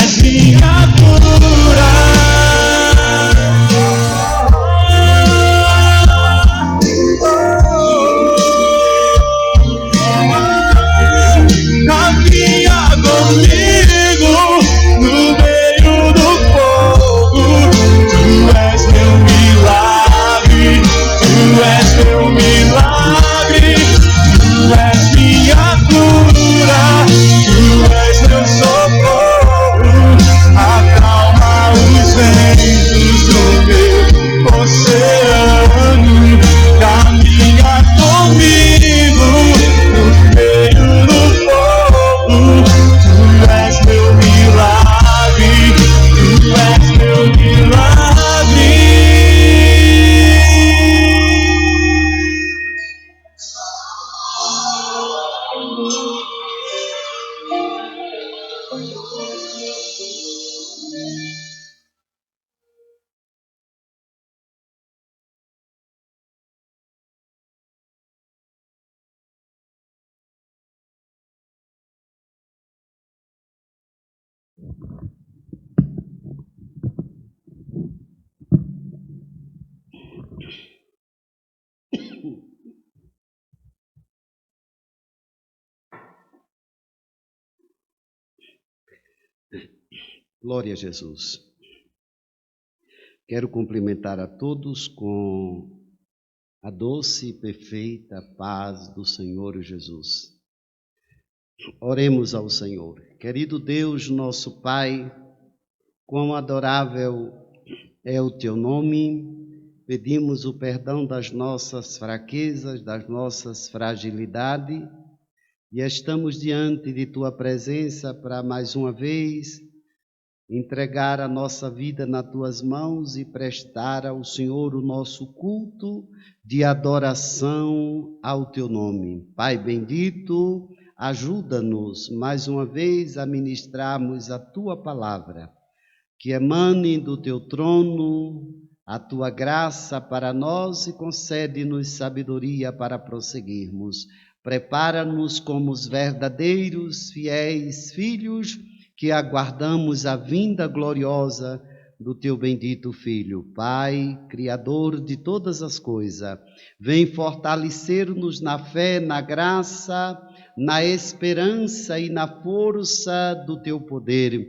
és minha cura. Caminha comigo no meio do fogo. Tu és meu milagre, tu és meu milagre, tu és minha cura, tu és meu socorro. Acalma os ventos do meu oceano. Caminha comigo no meio do fogo. Tu és meu milagre, tu és meu milagre. Glória a Jesus. Quero cumprimentar a todos com a doce e perfeita paz do Senhor Jesus. Oremos ao Senhor. Querido Deus, nosso Pai, quão adorável é o Teu nome. Pedimos o perdão das nossas fraquezas, das nossas fragilidades, e estamos diante de Tua presença para mais uma vez entregar a nossa vida nas Tuas mãos e prestar ao Senhor o nosso culto de adoração ao Teu nome. Pai bendito, ajuda-nos mais uma vez a ministrarmos a Tua palavra, que emane do Teu trono a Tua graça para nós e concede-nos sabedoria para prosseguirmos. Prepara-nos como os verdadeiros, fiéis filhos que aguardamos a vinda gloriosa do Teu bendito Filho. Pai, Criador de todas as coisas, vem fortalecer-nos na fé, na graça, na esperança e na força do Teu poder.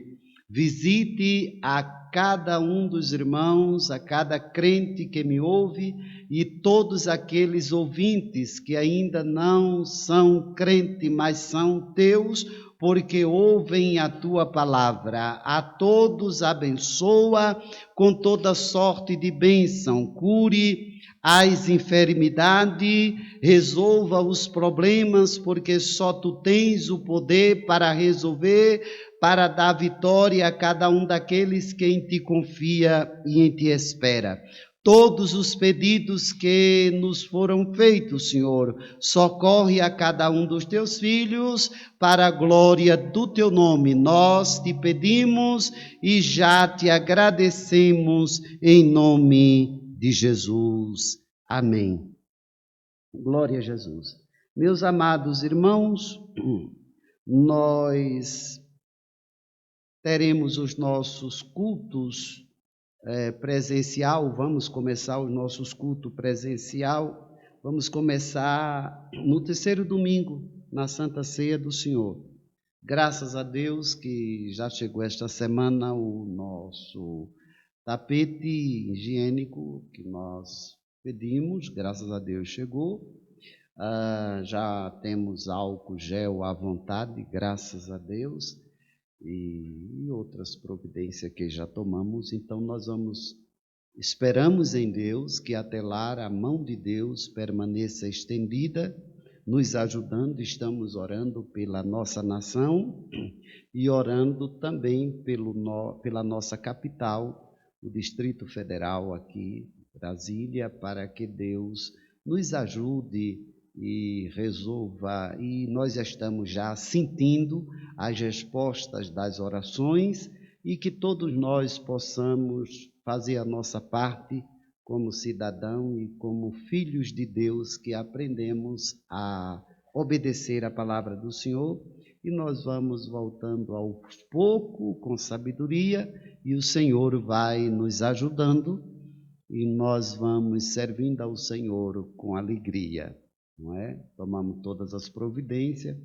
Visite a cada um dos irmãos, a cada crente que me ouve e todos aqueles ouvintes que ainda não são crentes, mas são Teus, porque ouvem a Tua palavra. A todos abençoa com toda sorte de bênção, cure as enfermidades, resolva os problemas, porque só Tu tens o poder para resolver, para dar vitória a cada um daqueles que em Ti confia e em Ti espera. Todos os pedidos que nos foram feitos, Senhor, socorre a cada um dos Teus filhos para a glória do Teu nome. Nós Te pedimos e já Te agradecemos em nome de Jesus. Amém. Glória a Jesus. Meus amados irmãos, nós teremos os nossos cultos presencial, vamos começar os nossos cultos presencial, vamos começar no terceiro domingo, na Santa Ceia do Senhor. Graças a Deus que já chegou esta semana o nosso tapete higiênico que nós pedimos, graças a Deus chegou. Já temos álcool gel à vontade, graças a Deus. E outras providências que já tomamos, então nós esperamos em Deus que até lá a mão de Deus permaneça estendida, nos ajudando. Estamos orando pela nossa nação e orando também pela nossa capital, o Distrito Federal aqui, Brasília, para que Deus nos ajude e resolva, e nós estamos já sentindo as respostas das orações e que todos nós possamos fazer a nossa parte como cidadão e como filhos de Deus que aprendemos a obedecer a palavra do Senhor e nós vamos voltando aos poucos, com sabedoria, e o Senhor vai nos ajudando, e nós vamos servindo ao Senhor com alegria, não é? Tomamos todas as providências,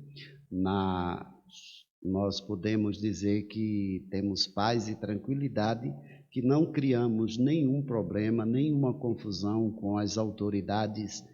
nós podemos dizer que temos paz e tranquilidade, que não criamos nenhum problema, nenhuma confusão com as autoridades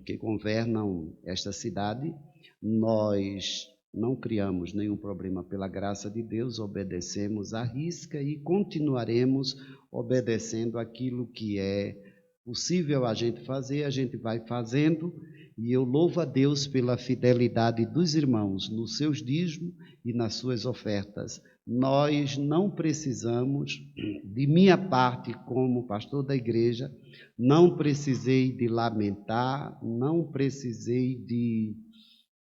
que governam esta cidade. Nós não criamos nenhum problema pela graça de Deus, obedecemos à risca e continuaremos obedecendo aquilo que é possível a gente fazer, a gente vai fazendo, e eu louvo a Deus pela fidelidade dos irmãos nos seus dízimos e nas suas ofertas. Nós não precisamos, de minha parte como pastor da igreja, não precisei de lamentar, não precisei de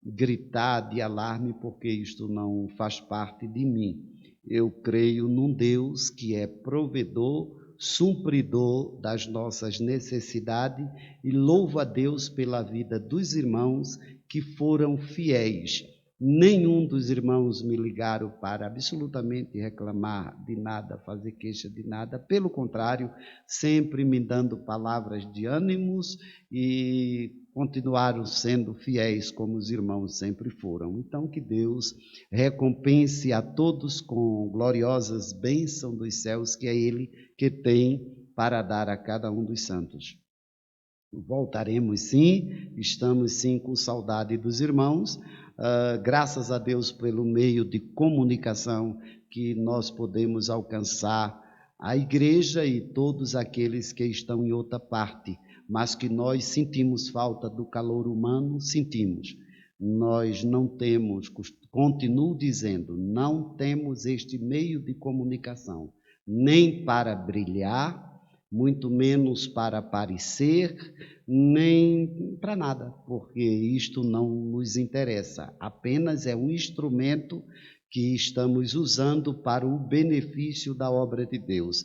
gritar, de alarme, porque isto não faz parte de mim. Eu creio num Deus que é provedor, supridor das nossas necessidades, e louvo a Deus pela vida dos irmãos que foram fiéis. Nenhum dos irmãos me ligaram para absolutamente reclamar de nada, fazer queixa de nada. Pelo contrário, sempre me dando palavras de ânimos e continuaram sendo fiéis como os irmãos sempre foram. Então, que Deus recompense a todos com gloriosas bênçãos dos céus, que é Ele que tem para dar a cada um dos santos. Voltaremos sim, estamos sim com saudade dos irmãos. Graças a Deus pelo meio de comunicação que nós podemos alcançar a igreja e todos aqueles que estão em outra parte, mas que nós sentimos falta do calor humano, sentimos. Nós não temos, continuo dizendo, não temos este meio de comunicação, nem para brilhar, muito menos para aparecer, nem para nada, porque isto não nos interessa, apenas é um instrumento que estamos usando para o benefício da obra de Deus.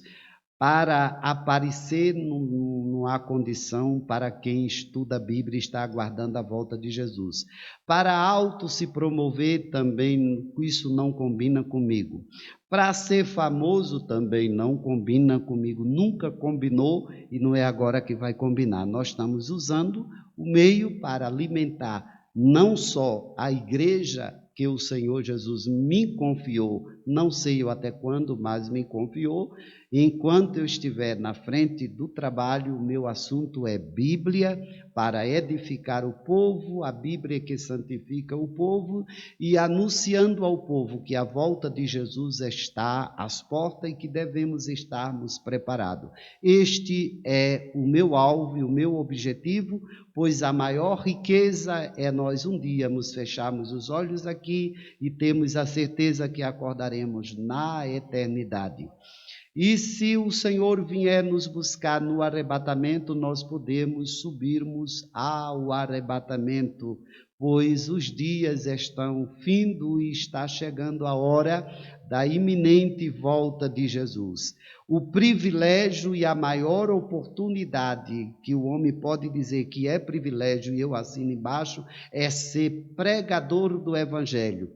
Para aparecer não há condição para quem estuda a Bíblia e está aguardando a volta de Jesus. Para auto se promover também, isso não combina comigo. Para ser famoso também não combina comigo, nunca combinou e não é agora que vai combinar. Nós estamos usando o meio para alimentar não só a igreja que o Senhor Jesus me confiou, não sei eu até quando, mas me confiou. Enquanto eu estiver na frente do trabalho, o meu assunto é Bíblia, para edificar o povo, a Bíblia que santifica o povo, e anunciando ao povo que a volta de Jesus está às portas e que devemos estarmos preparados. Este é o meu alvo e o meu objetivo, pois a maior riqueza é nós um dia nos fecharmos os olhos aqui e temos a certeza que acordaremos na eternidade. E se o Senhor vier nos buscar no arrebatamento, nós podemos subirmos ao arrebatamento, pois os dias estão findo e está chegando a hora da iminente volta de Jesus. O privilégio e a maior oportunidade que o homem pode dizer que é privilégio, e eu assino embaixo, é ser pregador do Evangelho.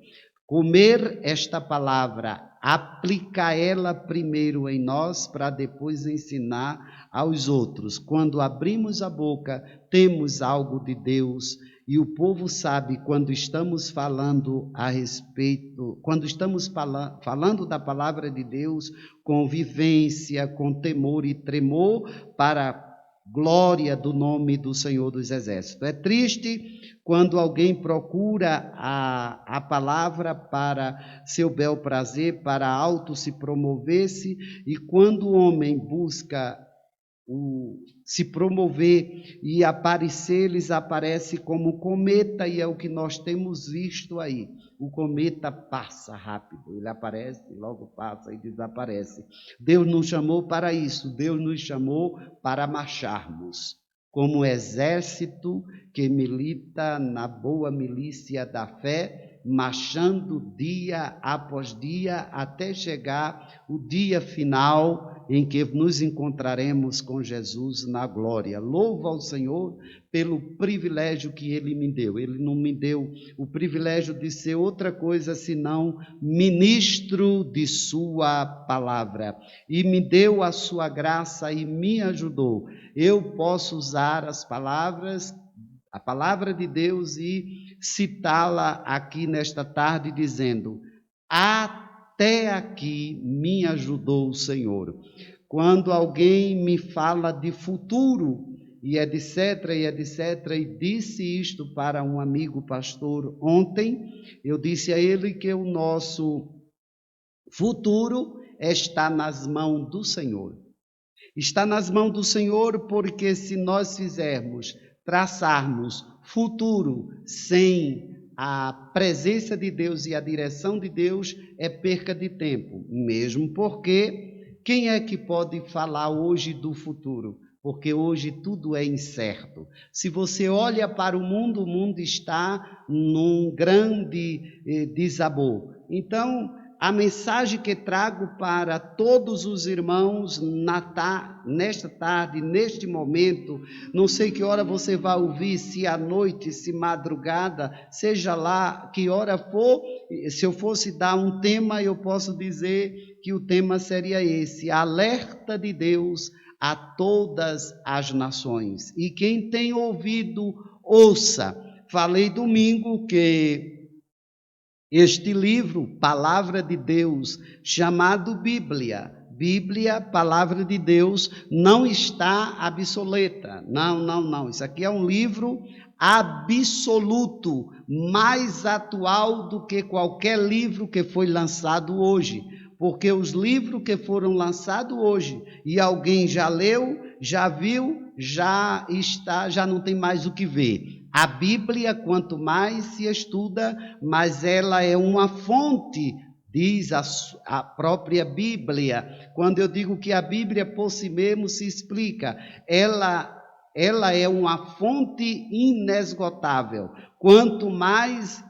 Comer esta palavra, aplicar ela primeiro em nós para depois ensinar aos outros. Quando abrimos a boca, temos algo de Deus e o povo sabe quando estamos falando a respeito, quando estamos falando da palavra de Deus com vivência, com temor e tremor para glória do nome do Senhor dos Exércitos. É triste quando alguém procura a palavra para seu bel prazer, para auto se promover-se, e quando o homem busca se promover e aparecer, eles aparecem como cometa, e é o que nós temos visto aí. O cometa passa rápido, ele aparece, logo passa e desaparece. Deus nos chamou para isso, Deus nos chamou para marcharmos como exército que milita na boa milícia da fé, marchando dia após dia até chegar o dia final, em que nos encontraremos com Jesus na glória. Louvo ao Senhor pelo privilégio que Ele me deu. Ele não me deu o privilégio de ser outra coisa senão ministro de sua palavra. E me deu a sua graça e me ajudou. Eu posso usar as palavras, a palavra de Deus e citá-la aqui nesta tarde dizendo: até aqui me ajudou o Senhor. Quando alguém me fala de futuro, e etc, e disse isto para um amigo pastor ontem, eu disse a ele que o nosso futuro está nas mãos do Senhor. Está nas mãos do Senhor, porque se nós traçarmos futuro sem a presença de Deus e a direção de Deus, é perca de tempo, mesmo porque quem é que pode falar hoje do futuro? Porque hoje tudo é incerto. Se você olha para o mundo está num grande desabor. Então, a mensagem que trago para todos os irmãos nesta tarde, neste momento, não sei que hora você vai ouvir, se à noite, se madrugada, seja lá que hora for, se eu fosse dar um tema, eu posso dizer que o tema seria esse: alerta de Deus a todas as nações. E quem tem ouvido, ouça. Falei domingo que este livro, Palavra de Deus, chamado Bíblia, Palavra de Deus, não está obsoleta. Não. Isso aqui é um livro absoluto, mais atual do que qualquer livro que foi lançado hoje. Porque os livros que foram lançados hoje, e alguém já leu, já viu, já não tem mais o que ver. A Bíblia, quanto mais se estuda, mais ela é uma fonte, diz a própria Bíblia. Quando eu digo que a Bíblia por si mesmo se explica, ela é uma fonte inesgotável. Quanto mais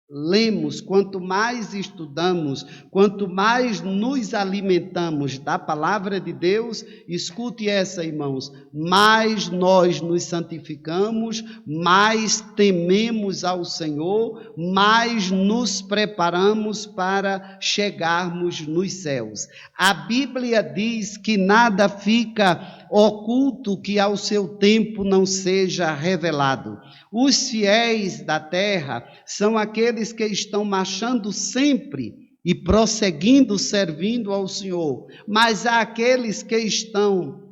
lemos, quanto mais estudamos, quanto mais nos alimentamos da palavra de Deus, escute essa, irmãos, mais nós nos santificamos, mais tememos ao Senhor, mais nos preparamos para chegarmos nos céus. A Bíblia diz que nada fica oculto que ao seu tempo não seja revelado. Os fiéis da terra são aqueles que estão marchando sempre e prosseguindo, servindo ao Senhor. Mas há aqueles que estão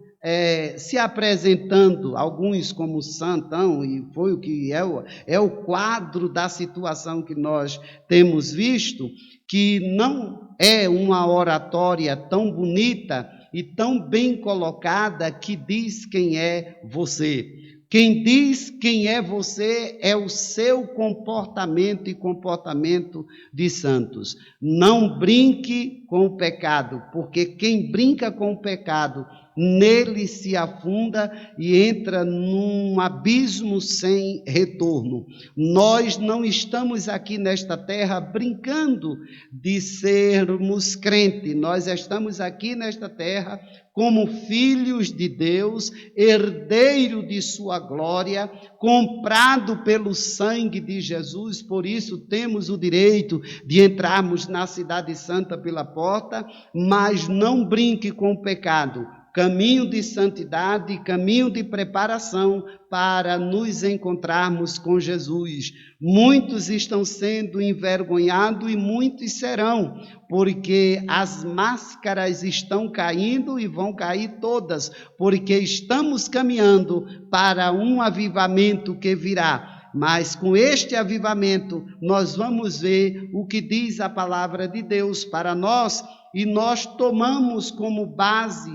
se apresentando, alguns como santão, e foi o que é o quadro da situação que nós temos visto, que não é uma oratória tão bonita e tão bem colocada que diz quem é você. Quem diz quem é você é o seu comportamento e comportamento de santos. Não brinque com o pecado, porque quem brinca com o pecado, nele se afunda e entra num abismo sem retorno. Nós não estamos aqui nesta terra brincando de sermos crentes, nós estamos aqui nesta terra como filhos de Deus, herdeiro de sua glória, comprado pelo sangue de Jesus, por isso temos o direito de entrarmos na cidade santa pela porta, mas não brinque com o pecado. Caminho de santidade, caminho de preparação para nos encontrarmos com Jesus. Muitos estão sendo envergonhados e muitos serão, porque as máscaras estão caindo e vão cair todas, porque estamos caminhando para um avivamento que virá. Mas com este avivamento nós vamos ver o que diz a palavra de Deus para nós e nós tomamos como base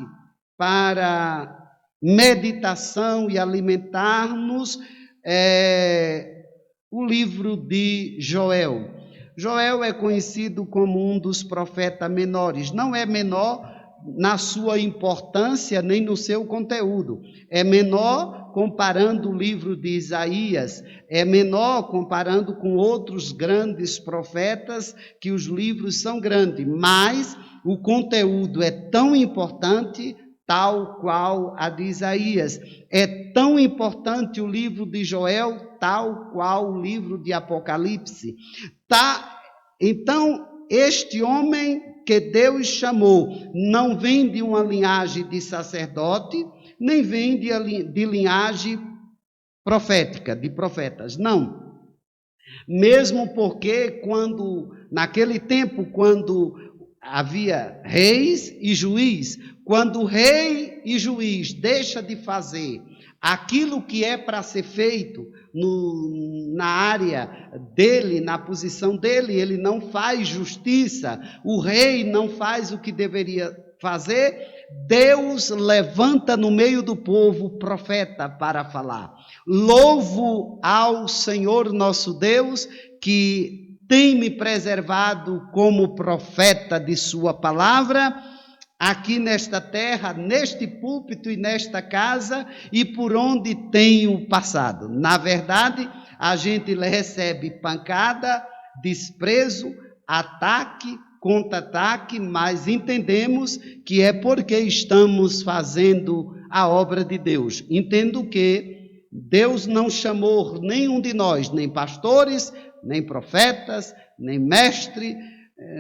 para meditação e alimentarmos o livro de Joel. Joel é conhecido como um dos profetas menores. Não é menor na sua importância nem no seu conteúdo. É menor menor comparando o livro de Isaías, é menor comparando com outros grandes profetas, que os livros são grandes, mas o conteúdo é tão importante, tal qual a de Isaías. É tão importante o livro de Joel, tal qual o livro de Apocalipse. Então, este homem que Deus chamou não vem de uma linhagem de sacerdote, nem vem de linhagem profética, de profetas, não. Mesmo porque naquele tempo, quando havia reis e juiz, quando o rei e juiz deixa de fazer aquilo que é para ser feito na área dele, na posição dele, ele não faz justiça, o rei não faz o que deveria fazer, Deus levanta no meio do povo profeta para falar. Louvo ao Senhor nosso Deus, que tem me preservado como profeta de sua palavra, aqui nesta terra, neste púlpito e nesta casa, e por onde tenho passado. Na verdade, a gente recebe pancada, desprezo, ataque, contra-ataque, mas entendemos que é porque estamos fazendo a obra de Deus. Entendo que Deus não chamou nenhum de nós, nem pastores, nem profetas, nem mestre,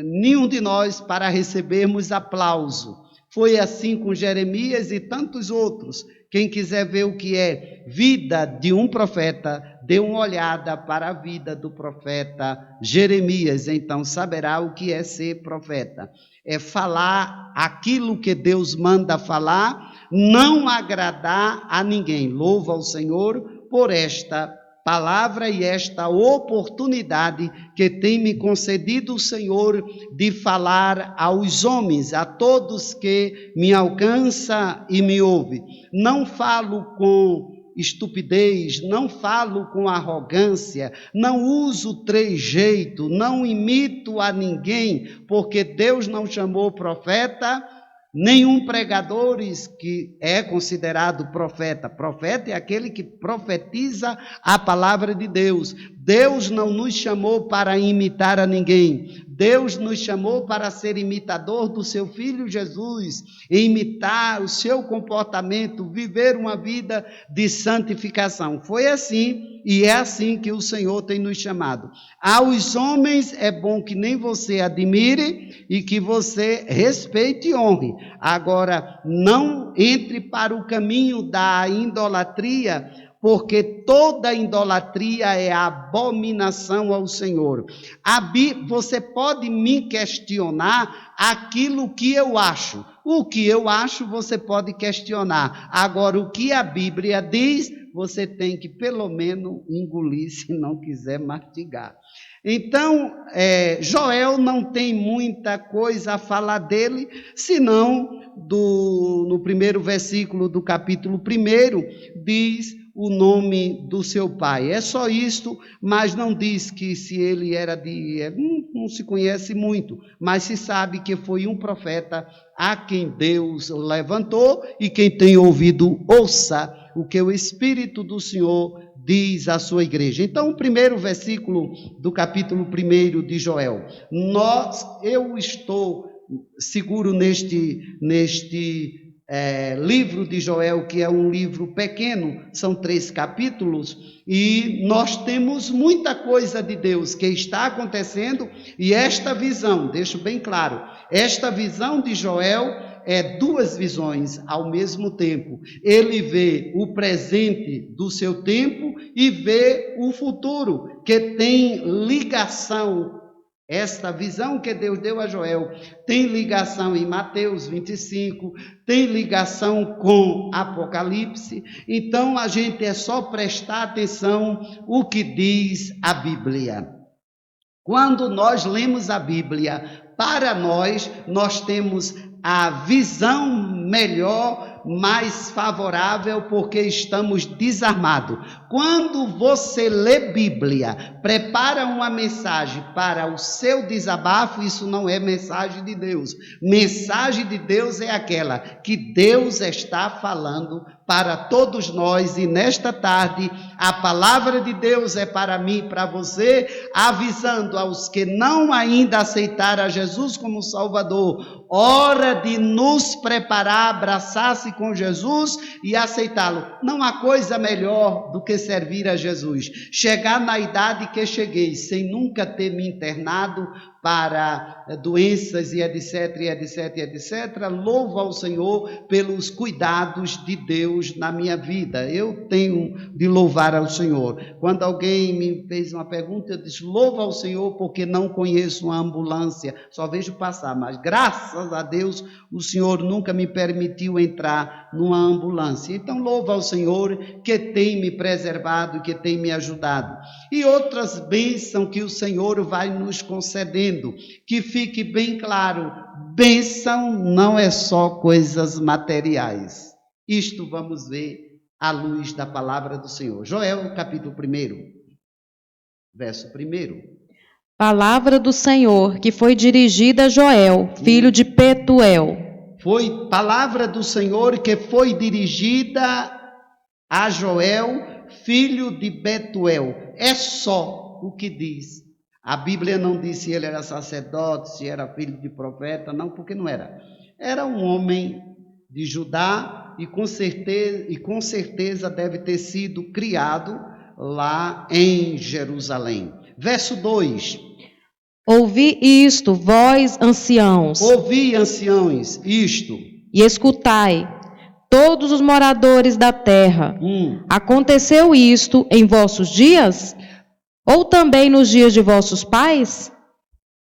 nenhum de nós para recebermos aplauso. Foi assim com Jeremias e tantos outros. Quem quiser ver o que é vida de um profeta, dê uma olhada para a vida do profeta Jeremias, então saberá o que é ser profeta. É falar aquilo que Deus manda falar, não agradar a ninguém. Louvo ao Senhor por esta palavra e esta oportunidade que tem me concedido o Senhor de falar aos homens, a todos que me alcançam e me ouvem. Não falo com estupidez, não falo com arrogância, não uso trejeito, não imito a ninguém, porque Deus não chamou profeta nenhum pregador que é considerado profeta. Profeta é aquele que profetiza a palavra de Deus. Deus não nos chamou para imitar a ninguém. Deus nos chamou para ser imitador do seu Filho Jesus, imitar o seu comportamento, viver uma vida de santificação. Foi assim e é assim que o Senhor tem nos chamado. Aos homens é bom que nem você admire e que você respeite e honre. Agora, não entre para o caminho da idolatria, porque toda idolatria é abominação ao Senhor. Você pode me questionar aquilo que eu acho. O que eu acho você pode questionar. Agora, o que a Bíblia diz, você tem que pelo menos engolir, se não quiser mastigar. Então, Joel não tem muita coisa a falar dele, senão no primeiro versículo do capítulo 1, diz o nome do seu pai. É só isto, mas não diz que se ele era não se conhece muito, mas se sabe que foi um profeta a quem Deus levantou, e quem tem ouvido, ouça o que o Espírito do Senhor diz à sua igreja. Então, o primeiro versículo do capítulo 1 de Joel. Eu estou seguro neste livro de Joel, que é um livro pequeno, são 3 capítulos, e nós temos muita coisa de Deus que está acontecendo, e esta visão, deixo bem claro, esta visão de Joel é 2 visões ao mesmo tempo. Ele vê o presente do seu tempo e vê o futuro, que tem ligação. Esta visão que Deus deu a Joel tem ligação em Mateus 25, tem ligação com Apocalipse. Então, a gente é só prestar atenção o que diz a Bíblia. Quando nós lemos a Bíblia, para nós temos a visão melhor, mais favorável, porque estamos desarmados. Quando você lê Bíblia, prepara uma mensagem para o seu desabafo, isso não é mensagem de Deus. Mensagem de Deus é aquela que Deus está falando para todos nós, e nesta tarde a palavra de Deus é para mim e para você, avisando aos que não ainda aceitaram a Jesus como Salvador, hora de nos preparar, abraçar-se com Jesus e aceitá-lo. Não há coisa melhor do que servir a Jesus. Chegar na idade que cheguei, sem nunca ter me internado para doenças e etc, louvo ao Senhor pelos cuidados de Deus na minha vida. Eu tenho de louvar ao Senhor. Quando alguém me fez uma pergunta, eu disse, louvo ao Senhor porque não conheço uma ambulância, só vejo passar, mas graças a Deus o Senhor nunca me permitiu entrar numa ambulância. Então louvo ao Senhor que tem me preservado, que tem me ajudado. E outras bênçãos que o Senhor vai nos concedendo. Que fique bem claro, bênção não é só coisas materiais. Isto vamos ver à luz da palavra do Senhor. Joel, capítulo 1, verso 1. Palavra do Senhor, que foi dirigida a Joel, filho de Petuel. Foi palavra do Senhor que foi dirigida a Joel, filho de Betuel. É só o que diz. A Bíblia não diz se ele era sacerdote, se era filho de profeta, não, porque não era. Era um homem de Judá e com certeza deve ter sido criado lá em Jerusalém. Verso 2. Ouvi isto, vós anciãos. Ouvi, anciãos, isto. E escutai, todos os moradores da terra. Aconteceu isto em vossos dias? Ou também nos dias de vossos pais?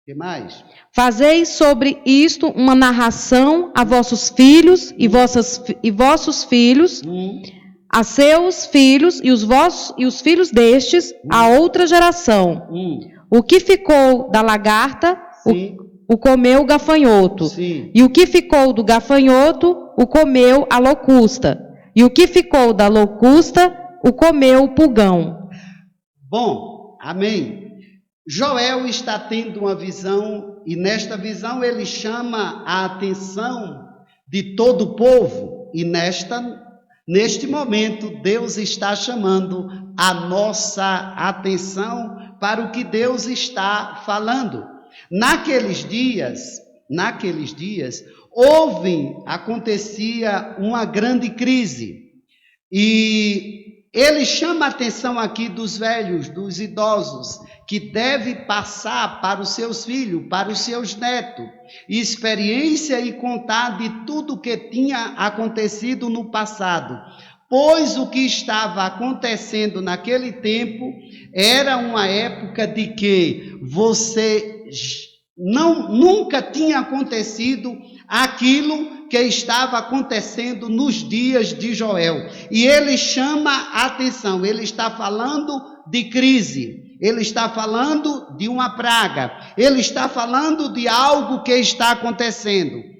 Que mais? Fazeis sobre isto uma narração a vossos filhos e vossos filhos, a seus filhos e os filhos destes, a outra geração. O que ficou da lagarta, o comeu o gafanhoto. Sim. E o que ficou do gafanhoto, o comeu a locusta. E o que ficou da locusta, o comeu o pulgão. Bom, amém. Joel está tendo uma visão, e nesta visão ele chama a atenção de todo o povo, e neste momento Deus está chamando a nossa atenção para o que Deus está falando. Naqueles dias, acontecia uma grande crise, e ele chama a atenção aqui dos velhos, dos idosos, que deve passar para os seus filhos, para os seus netos, experiência e contar de tudo que tinha acontecido no passado. Pois o que estava acontecendo naquele tempo era uma época de que nunca tinha acontecido aquilo que estava acontecendo nos dias de Joel. E ele chama a atenção, ele está falando de crise, ele está falando de uma praga, ele está falando de algo que está acontecendo.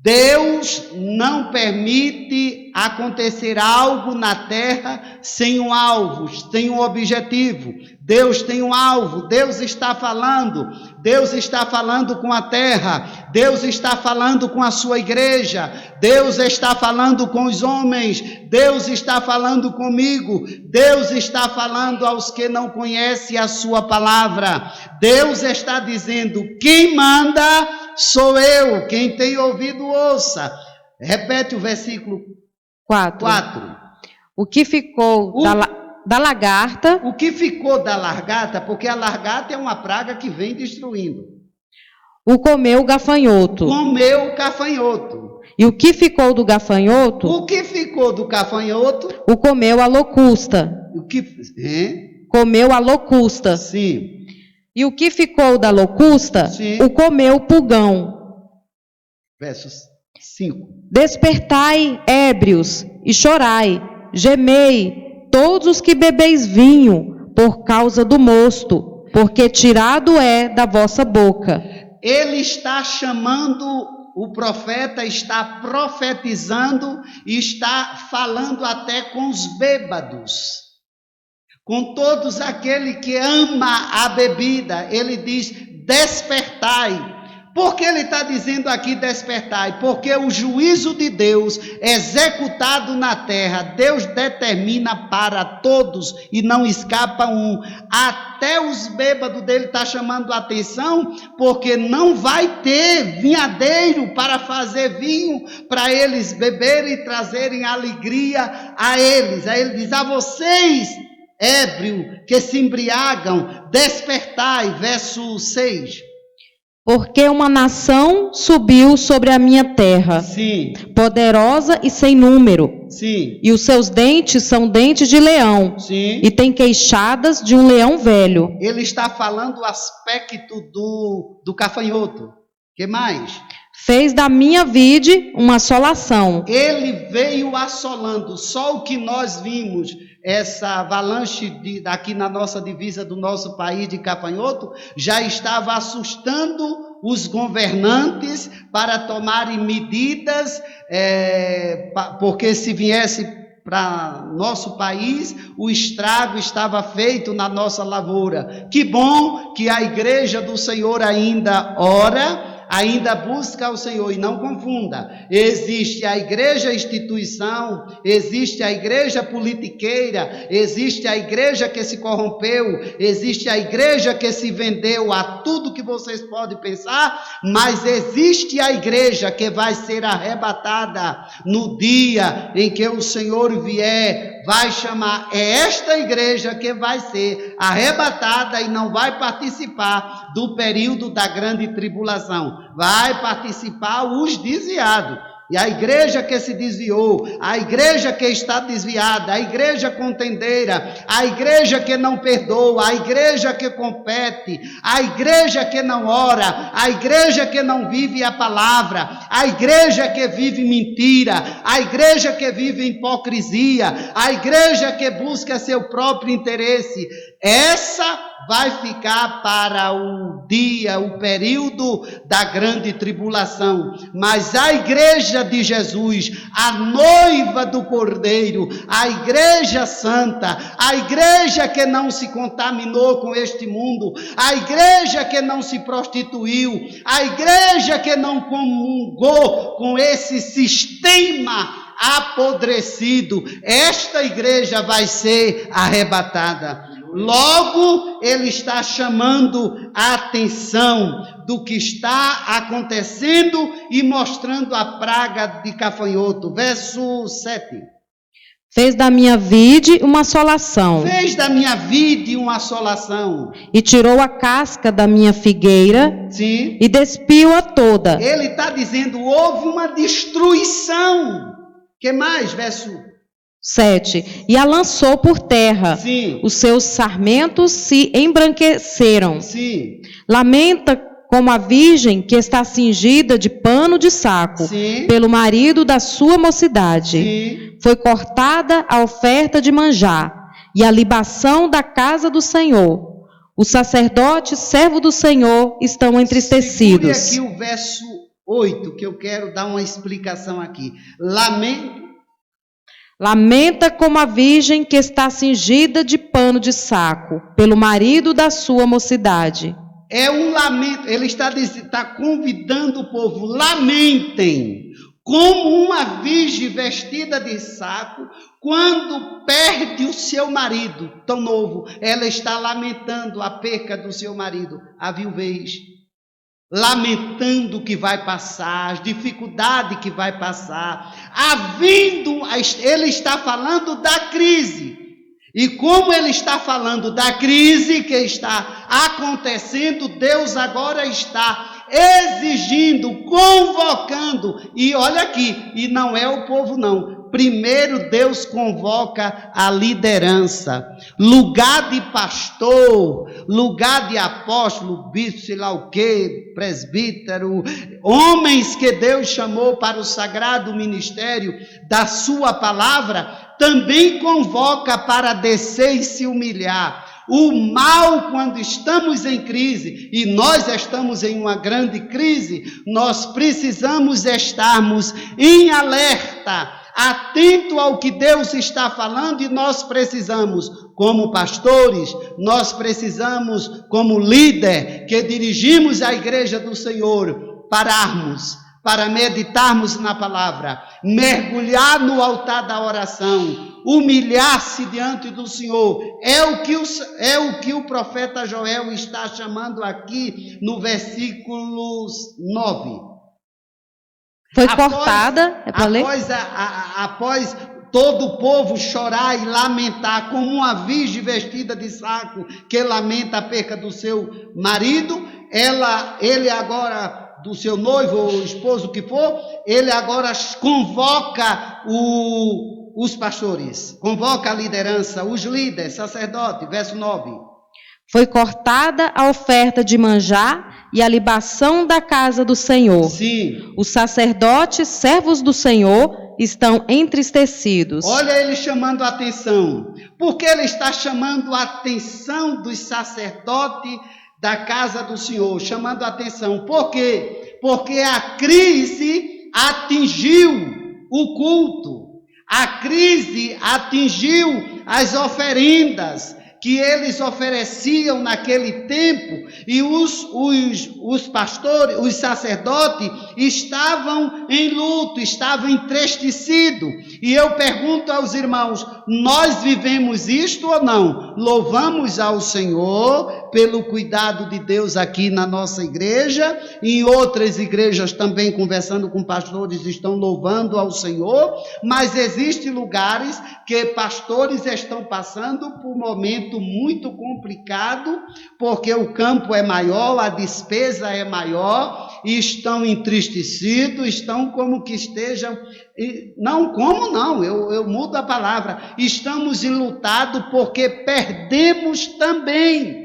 Deus não permite acontecer algo na terra sem um alvo, sem um objetivo. Deus tem um alvo, Deus está falando com a terra, Deus está falando com a sua igreja, Deus está falando com os homens, Deus está falando comigo, Deus está falando aos que não conhecem a sua palavra. Deus está dizendo, quem manda sou eu, quem tem ouvido ouça. Repete o versículo 4. O que ficou da lagarta. O que ficou da lagarta, porque a lagarta é uma praga que vem destruindo. O comeu o gafanhoto. Comeu o gafanhoto. E o que ficou do gafanhoto? O que ficou do gafanhoto? O comeu a locusta. Comeu a locusta. Sim. E o que ficou da locusta? Sim. O comeu o pulgão. Verso 5. Despertai, ébrios, e chorai, gemei, todos os que bebeis vinho, por causa do mosto, porque tirado é da vossa boca. Ele está chamando, o profeta está profetizando, e está falando até com os bêbados, com todos aqueles que ama a bebida. Ele diz, despertai, Por que ele está dizendo aqui despertai? Porque o juízo de Deus executado na terra, Deus determina para todos e não escapa um. Até os bêbados dele está chamando a atenção, porque não vai ter vinhadeiro para fazer vinho, para eles beberem e trazerem alegria a eles. Aí ele diz, a vocês, ébrio, que se embriagam, despertai, verso 6. Porque uma nação subiu sobre a minha terra, Sim, poderosa e sem número, sim, e os seus dentes são dentes de leão, sim. e tem queixadas de um leão velho. Ele está falando o aspecto do gafanhoto. Que mais? Fez da minha vide uma assolação. Ele veio assolando. Só o que nós vimos, essa avalanche daqui na nossa divisa do nosso país de gafanhoto, já estava assustando os governantes para tomarem medidas, porque se viesse para nosso país, o estrago estava feito na nossa lavoura. Que bom que a igreja do Senhor ainda ora, ainda busca ao Senhor, e não confunda, existe a igreja instituição, existe a igreja politiqueira, existe a igreja que se corrompeu, existe a igreja que se vendeu a tudo que vocês podem pensar, mas existe a igreja que vai ser arrebatada no dia em que o Senhor vier, vai chamar, é esta igreja que vai ser arrebatada e não vai participar do período da grande tribulação, vai participar os desviados. E a igreja que se desviou, a igreja que está desviada, a igreja contendeira, a igreja que não perdoa, a igreja que compete, a igreja que não ora, a igreja que não vive a palavra, a igreja que vive mentira, a igreja que vive hipocrisia, a igreja que busca seu próprio interesse, essa vai ficar para o dia, o período da grande tribulação. Mas a igreja de Jesus, a noiva do Cordeiro, a igreja santa, a igreja que não se contaminou com este mundo, a igreja que não se prostituiu, a igreja que não comungou com esse sistema apodrecido, esta igreja vai ser arrebatada. Logo, ele está chamando a atenção do que está acontecendo e mostrando a praga de gafanhoto. Verso 7. Fez da minha vide uma assolação. Fez da minha vide uma assolação. E tirou a casca da minha figueira. Sim. E despiu-a toda. Ele está dizendo, houve uma destruição. Que mais? Verso 7. E a lançou por terra. Sim. Os seus sarmentos se embranqueceram. Sim. Lamenta como a virgem que está cingida de pano de saco. Sim. Pelo marido da sua mocidade. Sim. Foi cortada a oferta de manjar e a libação da casa do Senhor. Os sacerdotes, servos do Senhor, estão entristecidos. Segure aqui o verso 8, que eu quero dar uma explicação aqui. Lamenta como a virgem que está cingida de pano de saco, pelo marido da sua mocidade. É um lamento, ele está convidando o povo, lamentem, como uma virgem vestida de saco, quando perde o seu marido tão novo, ela está lamentando a perca do seu marido, a viuvez. Lamentando o que vai passar, as dificuldades que vai passar, ele está falando da crise, e como ele está falando da crise que está acontecendo, Deus agora está exigindo, convocando, e olha aqui, e não é o povo não, primeiro Deus convoca a liderança, lugar de pastor, lugar de apóstolo, bispo, sei lá o que, presbítero, homens que Deus chamou para o sagrado ministério da sua palavra, também convoca para descer e se humilhar. O mal, quando estamos em crise, e nós estamos em uma grande crise, nós precisamos estarmos em alerta, atento ao que Deus está falando, e nós precisamos, como pastores, nós precisamos, como líder, que dirigimos a igreja do Senhor, pararmos, para meditarmos na palavra, mergulhar no altar da oração, humilhar-se diante do Senhor. É o que o profeta Joel está chamando aqui no versículo 9. Foi cortada, é para ler? Após todo o povo chorar e lamentar, como uma virgem vestida de saco que lamenta a perca do seu marido, ele agora, do seu noivo ou esposo que for, ele agora convoca os pastores, convoca a liderança, os líderes, sacerdote, verso 9. Foi cortada a oferta de manjar e a libação da casa do Senhor. Sim. Os sacerdotes, servos do Senhor, estão entristecidos. Olha ele chamando a atenção. Por que ele está chamando a atenção dos sacerdotes da casa do Senhor? Chamando a atenção. Por quê? Porque a crise atingiu o culto. A crise atingiu as oferendas que eles ofereciam naquele tempo, e os pastores, os sacerdotes estavam em luto, estavam entristecidos. E eu pergunto aos irmãos, nós vivemos isto ou não? Louvamos ao Senhor pelo cuidado de Deus aqui na nossa igreja, e em outras igrejas também, conversando com pastores, estão louvando ao Senhor, mas existem lugares que pastores estão passando por momentos muito complicado, porque o campo é maior, a despesa é maior, e estão entristecidos, estão como que estejam, eu mudo a palavra, estamos enlutados porque perdemos também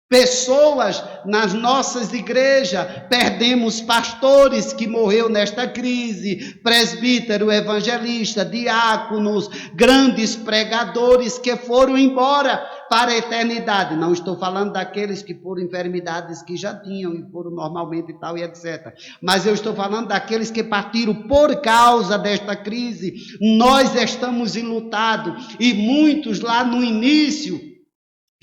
pessoas nas nossas igrejas, perdemos pastores que morreram nesta crise, presbítero, evangelista, diáconos, grandes pregadores que foram embora para a eternidade. Não estou falando daqueles que por enfermidades que já tinham e foram normalmente e tal e etc. Mas eu estou falando daqueles que partiram por causa desta crise. Nós estamos enlutados, e muitos lá no início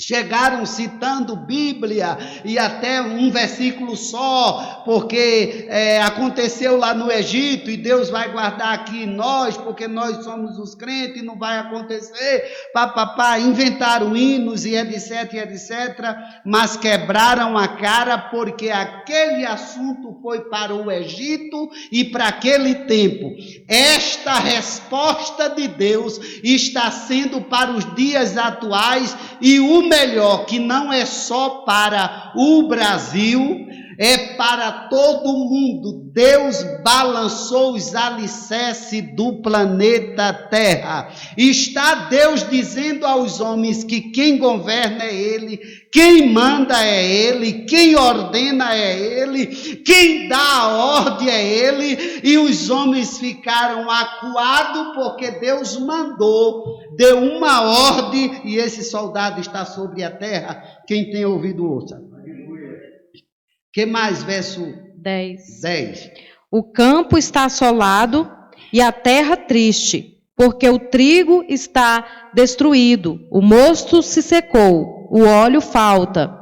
chegaram citando Bíblia e até um versículo só, porque aconteceu lá no Egito e Deus vai guardar aqui nós, porque nós somos os crentes e não vai acontecer, inventaram hinos e etc, mas quebraram a cara, porque aquele assunto foi para o Egito e para aquele tempo. Esta resposta de Deus está sendo para os dias atuais, e o melhor, que não é só para o Brasil, é para todo mundo. Deus balançou os alicerces do planeta Terra. Está Deus dizendo aos homens que quem governa é Ele, quem manda é Ele, quem ordena é Ele, quem dá a ordem é Ele, e os homens ficaram acuados porque Deus mandou, deu uma ordem, e esse soldado está sobre a terra. Quem tem ouvido, ouça. Que mais? Verso 10. O campo está assolado e a terra triste, porque o trigo está destruído, o mosto se secou, o óleo falta.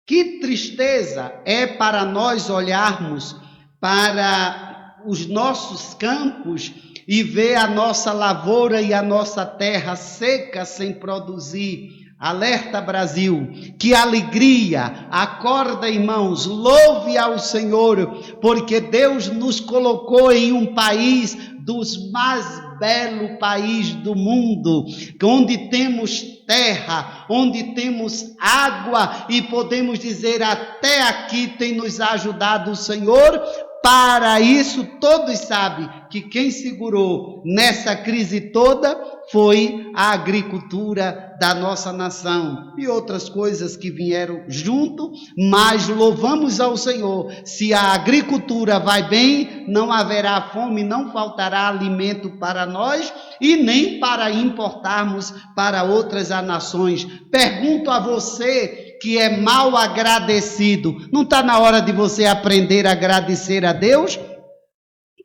Que tristeza é para nós olharmos para os nossos campos e ver a nossa lavoura e a nossa terra seca sem produzir. Alerta Brasil, que alegria, acorda irmãos, louve ao Senhor, porque Deus nos colocou em um país dos mais belos países do mundo, onde temos terra, onde temos água, e podemos dizer, até aqui tem nos ajudado o Senhor. Para isso, todos sabem que quem segurou nessa crise toda foi a agricultura da nossa nação e outras coisas que vieram junto, mas louvamos ao Senhor. Se a agricultura vai bem, não haverá fome, não faltará alimento para nós e nem para importarmos para outras nações. Pergunto a você que é mal agradecido, não está na hora de você aprender a agradecer a Deus?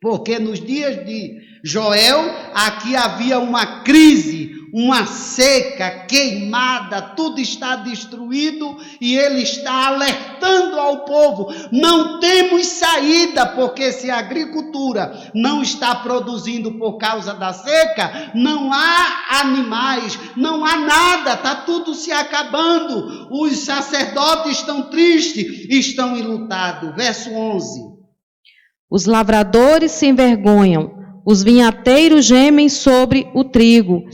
Porque nos dias de Joel, aqui havia uma crise, uma seca, queimada, tudo está destruído e ele está alertando ao povo: não temos saída, porque se a agricultura não está produzindo por causa da seca, não há animais, não há nada, está tudo se acabando. Os sacerdotes estão tristes, estão enlutados. Verso 11. Os lavradores se envergonham, os vinhateiros gemem sobre o trigo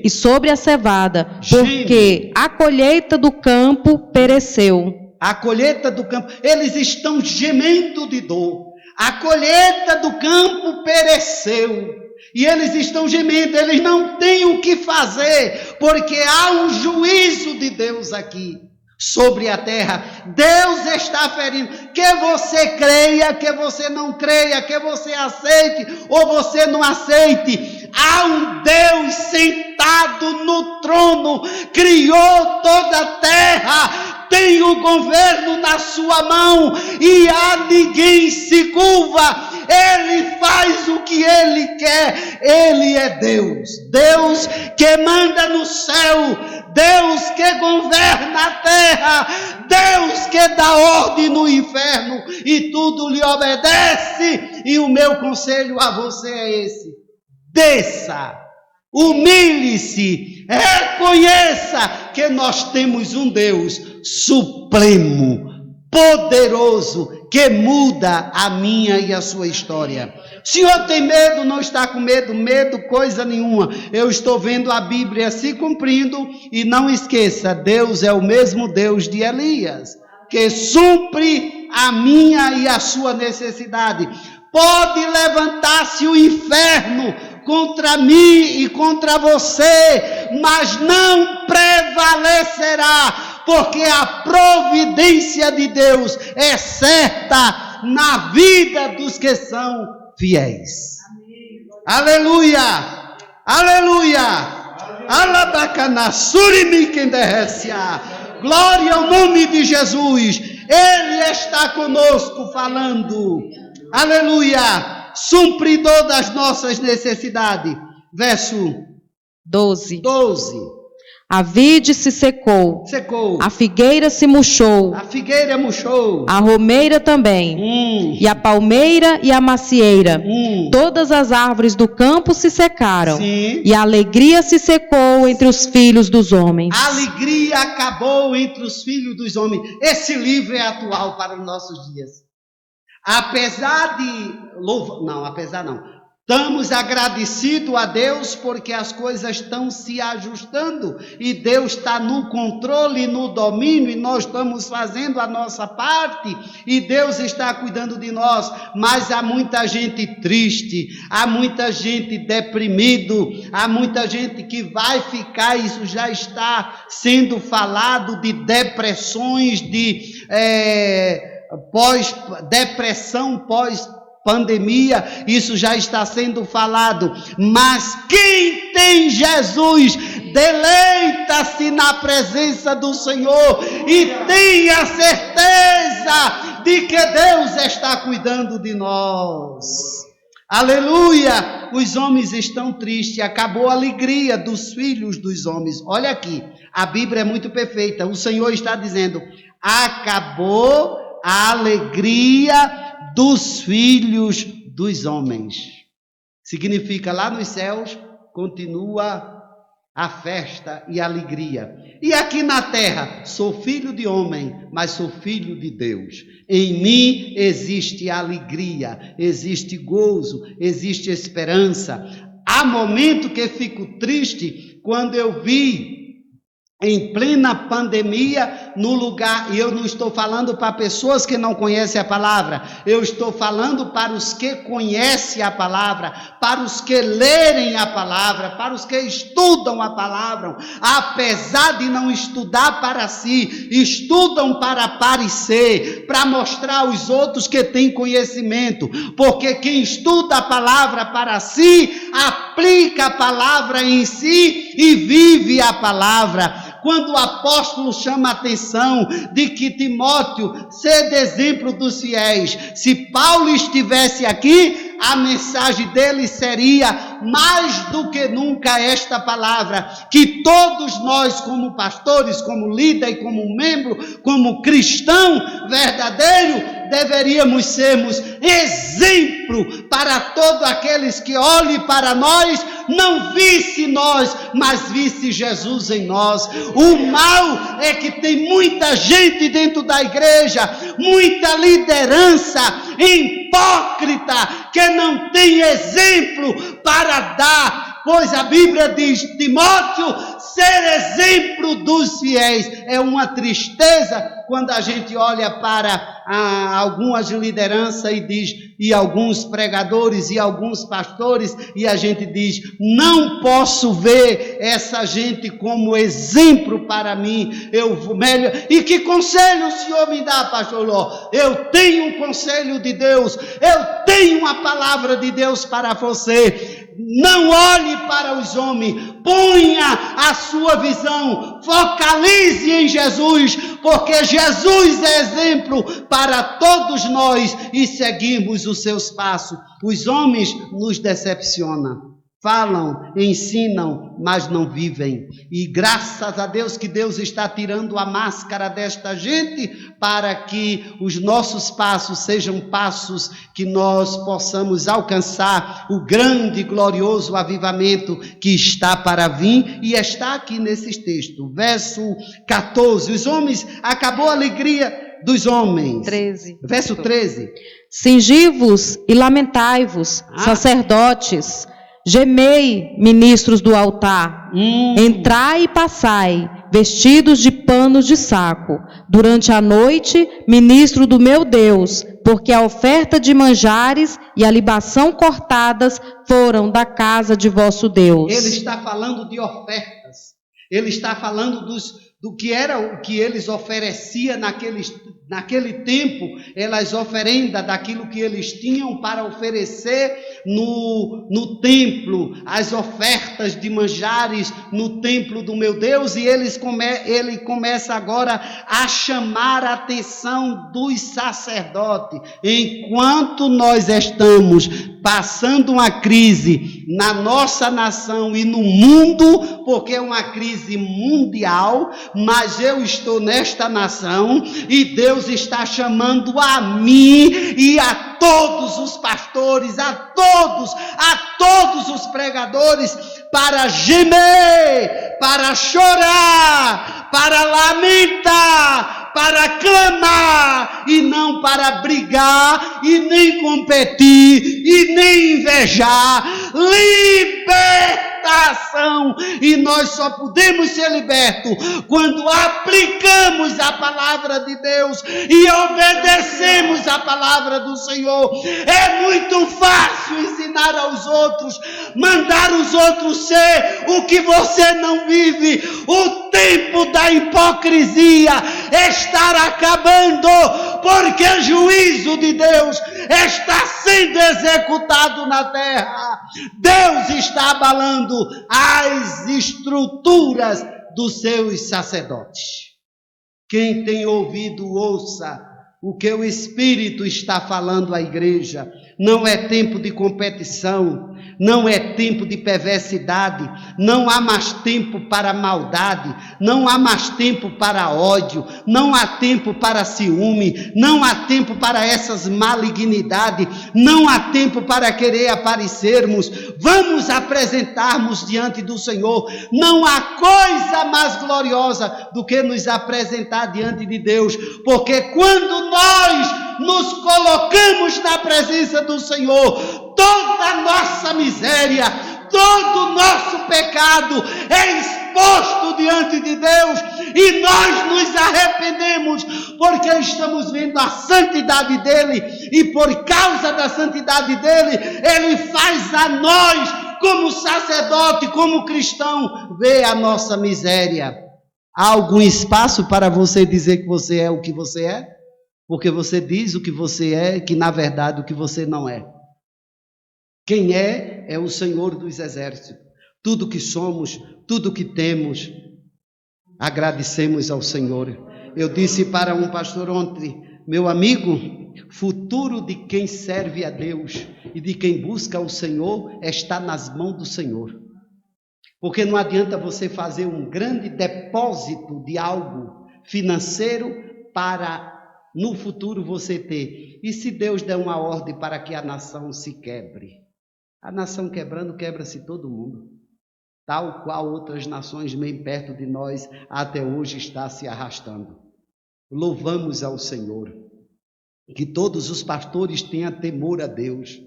e sobre a cevada, porque a colheita do campo pereceu. A colheita do campo, eles estão gemendo de dor. A colheita do campo pereceu. E eles estão gemendo, eles não têm o que fazer, porque há um juízo de Deus aqui sobre a terra. Deus está ferindo. Que você creia, que você não creia, que você aceite ou você não aceite, há um Deus sentado no trono, criou toda a terra, tem o governo na sua mão e a ninguém se curva. Ele faz o que Ele quer. Ele é Deus. Deus que manda no céu. Deus que governa a terra. Deus que dá ordem no inferno. E tudo lhe obedece. E o meu conselho a você é esse: desça, humilhe-se, reconheça que nós temos um Deus supremo, poderoso, que muda a minha e a sua história. O senhor tem medo? Não está com medo? Medo coisa nenhuma. Eu estou vendo a Bíblia se cumprindo. E não esqueça, Deus é o mesmo Deus de Elias, que supre a minha e a sua necessidade. Pode levantar-se o inferno contra mim e contra você, mas não prevalecerá, porque a providência de Deus é certa na vida dos que são fiéis. Aleluia! Aleluia! Alabacanasurimiquenderrecia. Glória ao nome de Jesus. Ele está conosco falando. Aleluia! Supridor das nossas necessidades. Verso 12. 12. A vide se secou, a figueira se murchou, a figueira murchou, a romeira também, e a palmeira e a macieira. Todas as árvores do campo se secaram, e a alegria se secou entre os filhos dos homens. A alegria acabou entre os filhos dos homens. Esse livro é atual para os nossos dias. Estamos agradecidos a Deus porque as coisas estão se ajustando e Deus está no controle e no domínio e nós estamos fazendo a nossa parte e Deus está cuidando de nós. Mas há muita gente triste, há muita gente deprimido, há muita gente que vai ficar, isso já está sendo falado, de depressões, de depressão pós-pandemia, isso já está sendo falado. Mas quem tem Jesus deleita-se na presença do Senhor e tem a certeza de que Deus está cuidando de nós. Aleluia! Os homens estão tristes, acabou a alegria dos filhos dos homens. Olha aqui, a Bíblia é muito perfeita. O Senhor está dizendo: acabou a alegria dos filhos dos homens. Significa, lá nos céus continua a festa e a alegria. E aqui na terra, sou filho de homem, mas sou filho de Deus. Em mim existe alegria, existe gozo, existe esperança. Há momento que fico triste quando eu vi em plena pandemia, no lugar, e eu não estou falando para pessoas que não conhecem a palavra, eu estou falando para os que conhecem a palavra, para os que lerem a palavra, para os que estudam a palavra, apesar de não estudar para si, estudam para aparecer, para mostrar aos outros que têm conhecimento, porque quem estuda a palavra para si, aplica a palavra em si e vive a palavra. Quando o apóstolo chama a atenção de que Timóteo seja exemplo dos fiéis, se Paulo estivesse aqui, a mensagem dele seria mais do que nunca esta palavra, que todos nós como pastores, como líder e como membro, como cristão verdadeiro, deveríamos sermos exemplo para todos aqueles que olhem para nós, não visse nós, mas visse Jesus em nós. O mal é que tem muita gente dentro da igreja, muita liderança hipócrita, que não tem exemplo para dar, pois a Bíblia diz, Timóteo, ser exemplo dos fiéis. É uma tristeza quando a gente olha para algumas lideranças e alguns pregadores e alguns pastores, e a gente diz, não posso ver essa gente como exemplo para mim. E que conselho o senhor me dá, pastor Ló? Eu tenho um conselho de Deus, eu tenho uma palavra de Deus para você. Não olhe para os homens, ponha a sua visão, focalize em Jesus, porque Jesus é exemplo para todos nós e seguimos os seus passos. Os homens nos decepcionam. Falam, ensinam, mas não vivem. E graças a Deus que Deus está tirando a máscara desta gente para que os nossos passos sejam passos que nós possamos alcançar o grande e glorioso avivamento que está para vir e está aqui nesses textos. Verso 14, os homens, acabou a alegria dos homens. 13. Verso 13. Cingi-vos e lamentai-vos, sacerdotes. Gemei, ministros do altar, entrai e passai, vestidos de panos de saco, durante a noite, ministro do meu Deus, porque a oferta de manjares e a libação cortadas foram da casa de vosso Deus. Ele está falando de ofertas, ele está falando do que era o que eles ofereciam naquele tempo, elas oferendas daquilo que eles tinham para oferecer no templo, as ofertas de manjares no templo do meu Deus, e ele começa agora a chamar a atenção dos sacerdotes. Enquanto nós estamos passando uma crise na nossa nação e no mundo, porque é uma crise mundial, mas eu estou nesta nação e Deus está chamando a mim e a todos os pastores, a todos os pregadores para gemer, para chorar, para lamentar, para clamar e não para brigar e nem competir e nem invejar. Libertação! E nós só podemos ser libertos quando aplicamos a palavra de Deus e obedecemos a palavra do Senhor. É muito fácil ensinar aos outros, mandar os outros ser o que você não vive. O tempo da hipocrisia está acabando, porque o juízo de Deus está sendo executado na terra. Deus está abalando as estruturas dos seus sacerdotes. Quem tem ouvido, ouça o que o Espírito está falando à igreja. Não é tempo de competição, não é tempo de perversidade, não há mais tempo para maldade, não há mais tempo para ódio, não há tempo para ciúme, não há tempo para essas malignidades, não há tempo para querer aparecermos. Vamos apresentarmos diante do Senhor. Não há coisa mais gloriosa do que nos apresentar diante de Deus, porque quando nós nos colocamos na presença do Senhor, toda a nossa miséria, todo o nosso pecado é exposto diante de Deus e nós nos arrependemos porque estamos vendo a santidade dele e por causa da santidade dele, ele faz a nós, como sacerdote, como cristão, ver a nossa miséria. Há algum espaço para você dizer que você é o que você é? Porque você diz o que você é, que na verdade o que você não é. Quem é o Senhor dos Exércitos. Tudo que somos, tudo que temos, agradecemos ao Senhor. Eu disse para um pastor ontem, meu amigo, futuro de quem serve a Deus e de quem busca o Senhor está nas mãos do Senhor. Porque não adianta você fazer um grande depósito de algo financeiro para no futuro você ter. E se Deus der uma ordem para que a nação se quebre? A nação quebrando, quebra-se todo mundo. Tal qual outras nações bem perto de nós até hoje está se arrastando. Louvamos ao Senhor. Que todos os pastores tenham temor a Deus.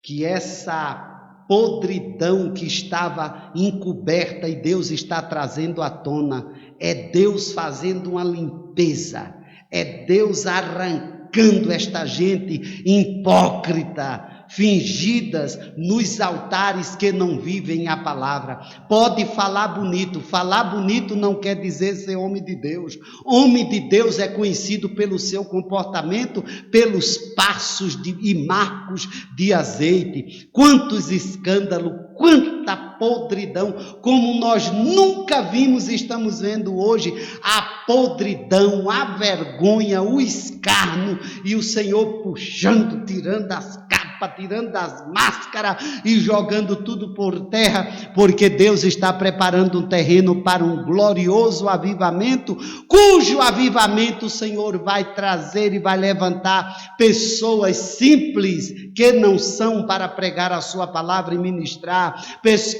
Que essa podridão que estava encoberta e Deus está trazendo à tona, é Deus fazendo uma limpeza, é Deus arrancando esta gente hipócrita, fingidas nos altares que não vivem a palavra. Pode falar bonito não quer dizer ser homem de Deus. Homem de Deus é conhecido pelo seu comportamento, pelos passos e marcos de azeite. Quantos escândalos, quanta podridão, como nós nunca vimos e estamos vendo hoje, a podridão, a vergonha, o escárnio, e o Senhor puxando, tirando as capas, tirando as máscaras e jogando tudo por terra, porque Deus está preparando um terreno para um glorioso avivamento, cujo avivamento o Senhor vai trazer e vai levantar pessoas simples que não são para pregar a sua palavra e ministrar.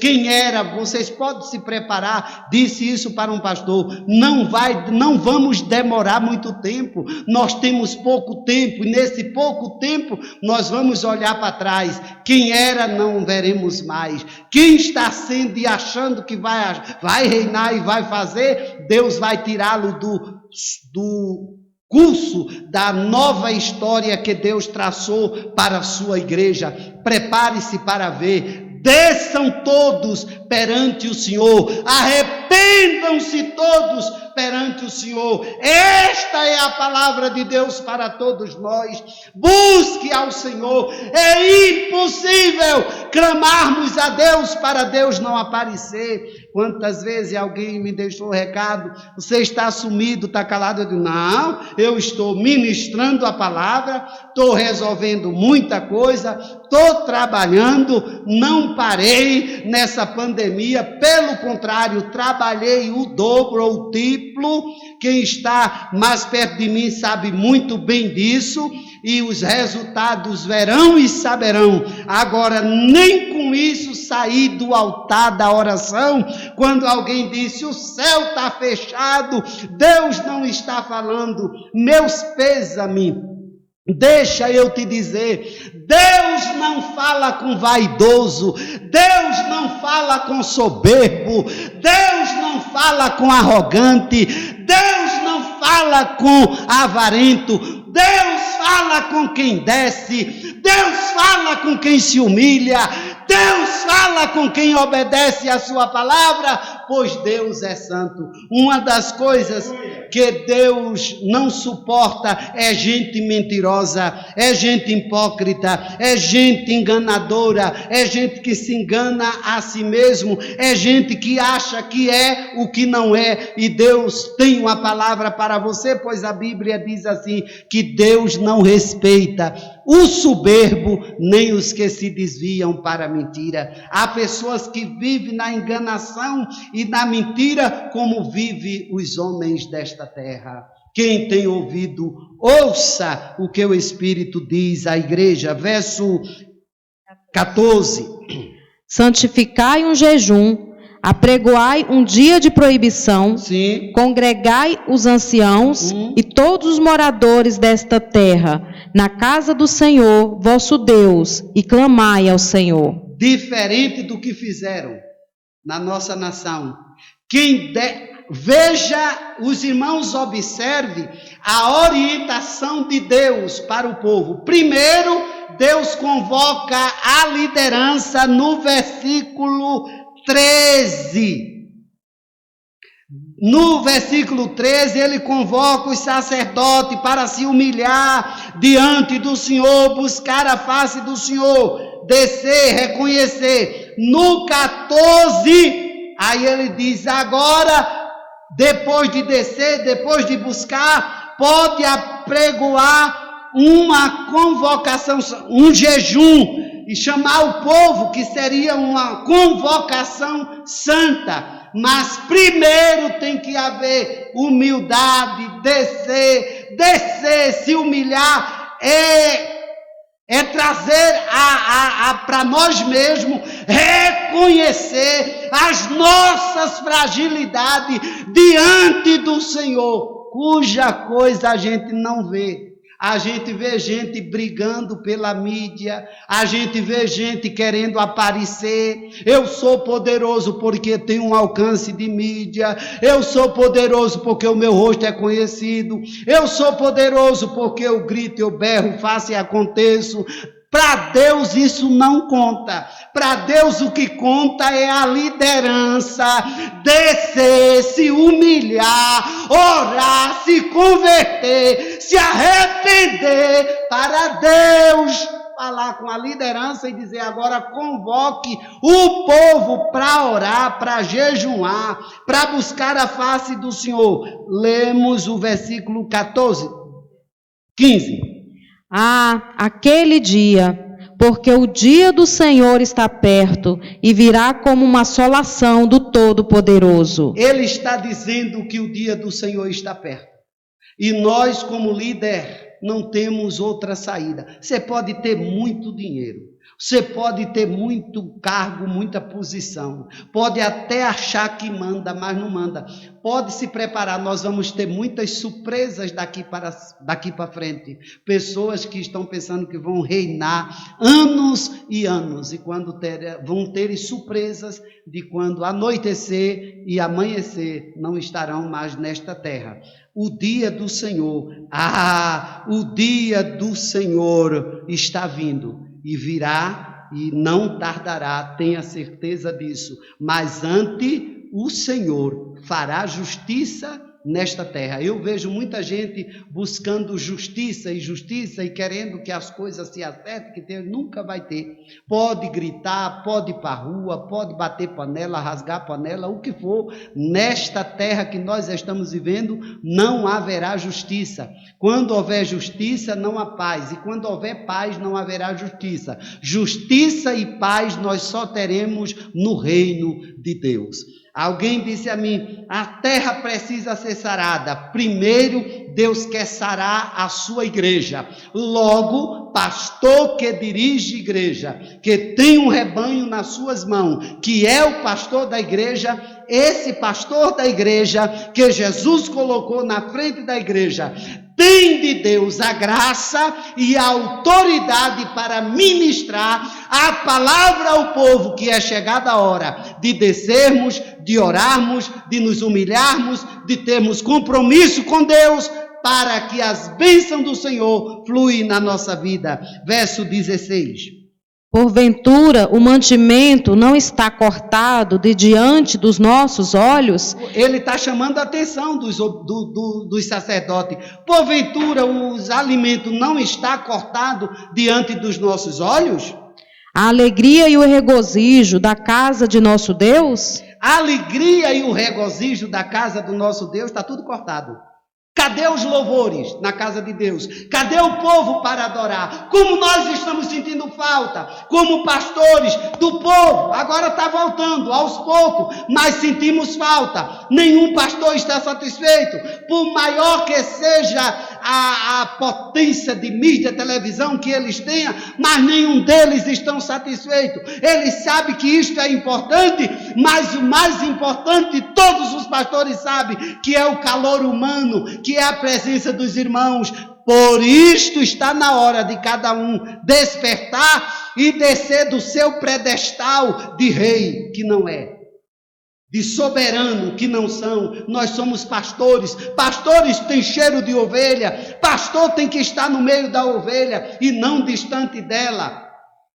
Quem era? Vocês podem se preparar. Disse isso para um pastor. Não vamos demorar muito tempo. Nós temos pouco tempo e nesse pouco tempo nós vamos olhar para trás. Quem era não veremos mais. Quem está sendo e achando que vai reinar e vai fazer, Deus vai tirá-lo do curso da nova história que Deus traçou para a sua igreja. Prepare-se para ver. Desçam todos perante o Senhor, arrependam-se todos perante o Senhor. Esta é a palavra de Deus para todos nós. Busque ao Senhor. É impossível clamarmos a Deus para Deus não aparecer. Quantas vezes alguém me deixou recado, você está sumido, está calado? Eu digo, não, eu estou ministrando a palavra, estou resolvendo muita coisa, estou trabalhando, não parei nessa pandemia, pelo contrário, trabalhei o dobro ou o triplo. Quem está mais perto de mim sabe muito bem disso, e os resultados verão e saberão. Agora, nem com isso saí do altar da oração, quando alguém disse, o céu está fechado, Deus não está falando. Meus pêsames, deixa eu te dizer, Deus não fala com vaidoso, Deus não fala com soberbo, Deus não fala com arrogante, Deus não fala com avarento, Deus fala com quem desce, Deus fala com quem se humilha, Deus fala com quem obedece a sua palavra, pois Deus é santo. Uma das coisas que Deus não suporta é gente mentirosa, é gente hipócrita, é gente enganadora, é gente que se engana a si mesmo, é gente que acha que é o que não é. E Deus tem uma palavra para você, pois a Bíblia diz assim, que Deus não respeita o soberbo, nem os que se desviam para a mentira. Há pessoas que vivem na enganação e na mentira, como vivem os homens desta terra. Quem tem ouvido, ouça o que o Espírito diz à igreja. Verso 14. Santificai um jejum, apregoai um dia de proibição, Sim. Congregai os anciãos e todos os moradores desta terra, na casa do Senhor, vosso Deus, e clamai ao Senhor. Diferente do que fizeram na nossa nação. Veja, os irmãos, observe a orientação de Deus para o povo. Primeiro, Deus convoca a liderança no versículo 13. No versículo 13, ele convoca os sacerdotes para se humilhar diante do Senhor, buscar a face do Senhor, descer, reconhecer. No 14, aí ele diz, agora, depois de descer, depois de buscar, pode apregoar uma convocação, um jejum, e chamar o povo, que seria uma convocação santa. Mas primeiro tem que haver humildade, descer, se humilhar, é trazer para nós mesmos, reconhecer as nossas fragilidades diante do Senhor, cuja coisa a gente não vê. A gente vê gente brigando pela mídia, a gente vê gente querendo aparecer. Eu sou poderoso porque tenho um alcance de mídia, eu sou poderoso porque o meu rosto é conhecido, eu sou poderoso porque eu grito, eu berro, faço e aconteço. Para Deus isso não conta. Para Deus o que conta é a liderança, descer, se humilhar, orar, se converter, se arrepender, para Deus falar com a liderança e dizer: agora convoque o povo para orar, para jejuar, para buscar a face do Senhor. Lemos o versículo 15. Aquele dia, porque o dia do Senhor está perto e virá como uma assolação do Todo-Poderoso. Ele está dizendo que o dia do Senhor está perto. E nós, como líder, não temos outra saída. Você pode ter muito dinheiro, você pode ter muito cargo, muita posição, pode até achar que manda, mas não manda. Pode se preparar, nós vamos ter muitas surpresas daqui para frente. Pessoas que estão pensando que vão reinar anos e anos, e vão ter surpresas de quando anoitecer e amanhecer, não estarão mais nesta terra. O dia do Senhor, o dia do Senhor está vindo e virá e não tardará, tenha certeza disso. Mas antes o Senhor fará justiça nesta terra. Eu vejo muita gente buscando justiça e querendo que as coisas se acertem, que Deus nunca vai ter. Pode gritar, pode ir para a rua, pode bater panela, rasgar panela, o que for. Nesta terra que nós estamos vivendo, não haverá justiça. Quando houver justiça, não há paz. E quando houver paz, não haverá justiça. Justiça e paz nós só teremos no reino de Deus. Alguém disse a mim: a terra precisa ser sarada. Primeiro, Deus quer sarar a sua igreja. Logo, pastor que dirige igreja, que tem um rebanho nas suas mãos, que é o pastor da igreja, esse pastor da igreja que Jesus colocou na frente da igreja, tem de Deus a graça e a autoridade para ministrar a palavra ao povo, que é chegada a hora de descermos, de orarmos, de nos humilharmos, de termos compromisso com Deus, para que as bênçãos do Senhor fluem na nossa vida. Verso 16. Porventura, o mantimento não está cortado de diante dos nossos olhos? Ele está chamando a atenção dos sacerdotes. Porventura, os alimentos não está cortado diante dos nossos olhos? A alegria e o regozijo da casa de nosso Deus? A alegria e o regozijo da casa do nosso Deus está tudo cortado. Cadê os louvores na casa de Deus? Cadê o povo para adorar? Como nós estamos sentindo falta, como pastores do povo, agora está voltando aos poucos, mas sentimos falta. Nenhum pastor está satisfeito, por maior que seja a potência de mídia, televisão que eles tenham, mas nenhum deles estão satisfeitos. Eles sabem que isto é importante, mas o mais importante, todos os pastores sabem, que é o calor humano, que é a presença dos irmãos. Por isto está na hora de cada um despertar e descer do seu pedestal de rei, que não é, de soberano, que não são. Nós somos pastores. Pastores têm cheiro de ovelha. Pastor tem que estar no meio da ovelha e não distante dela,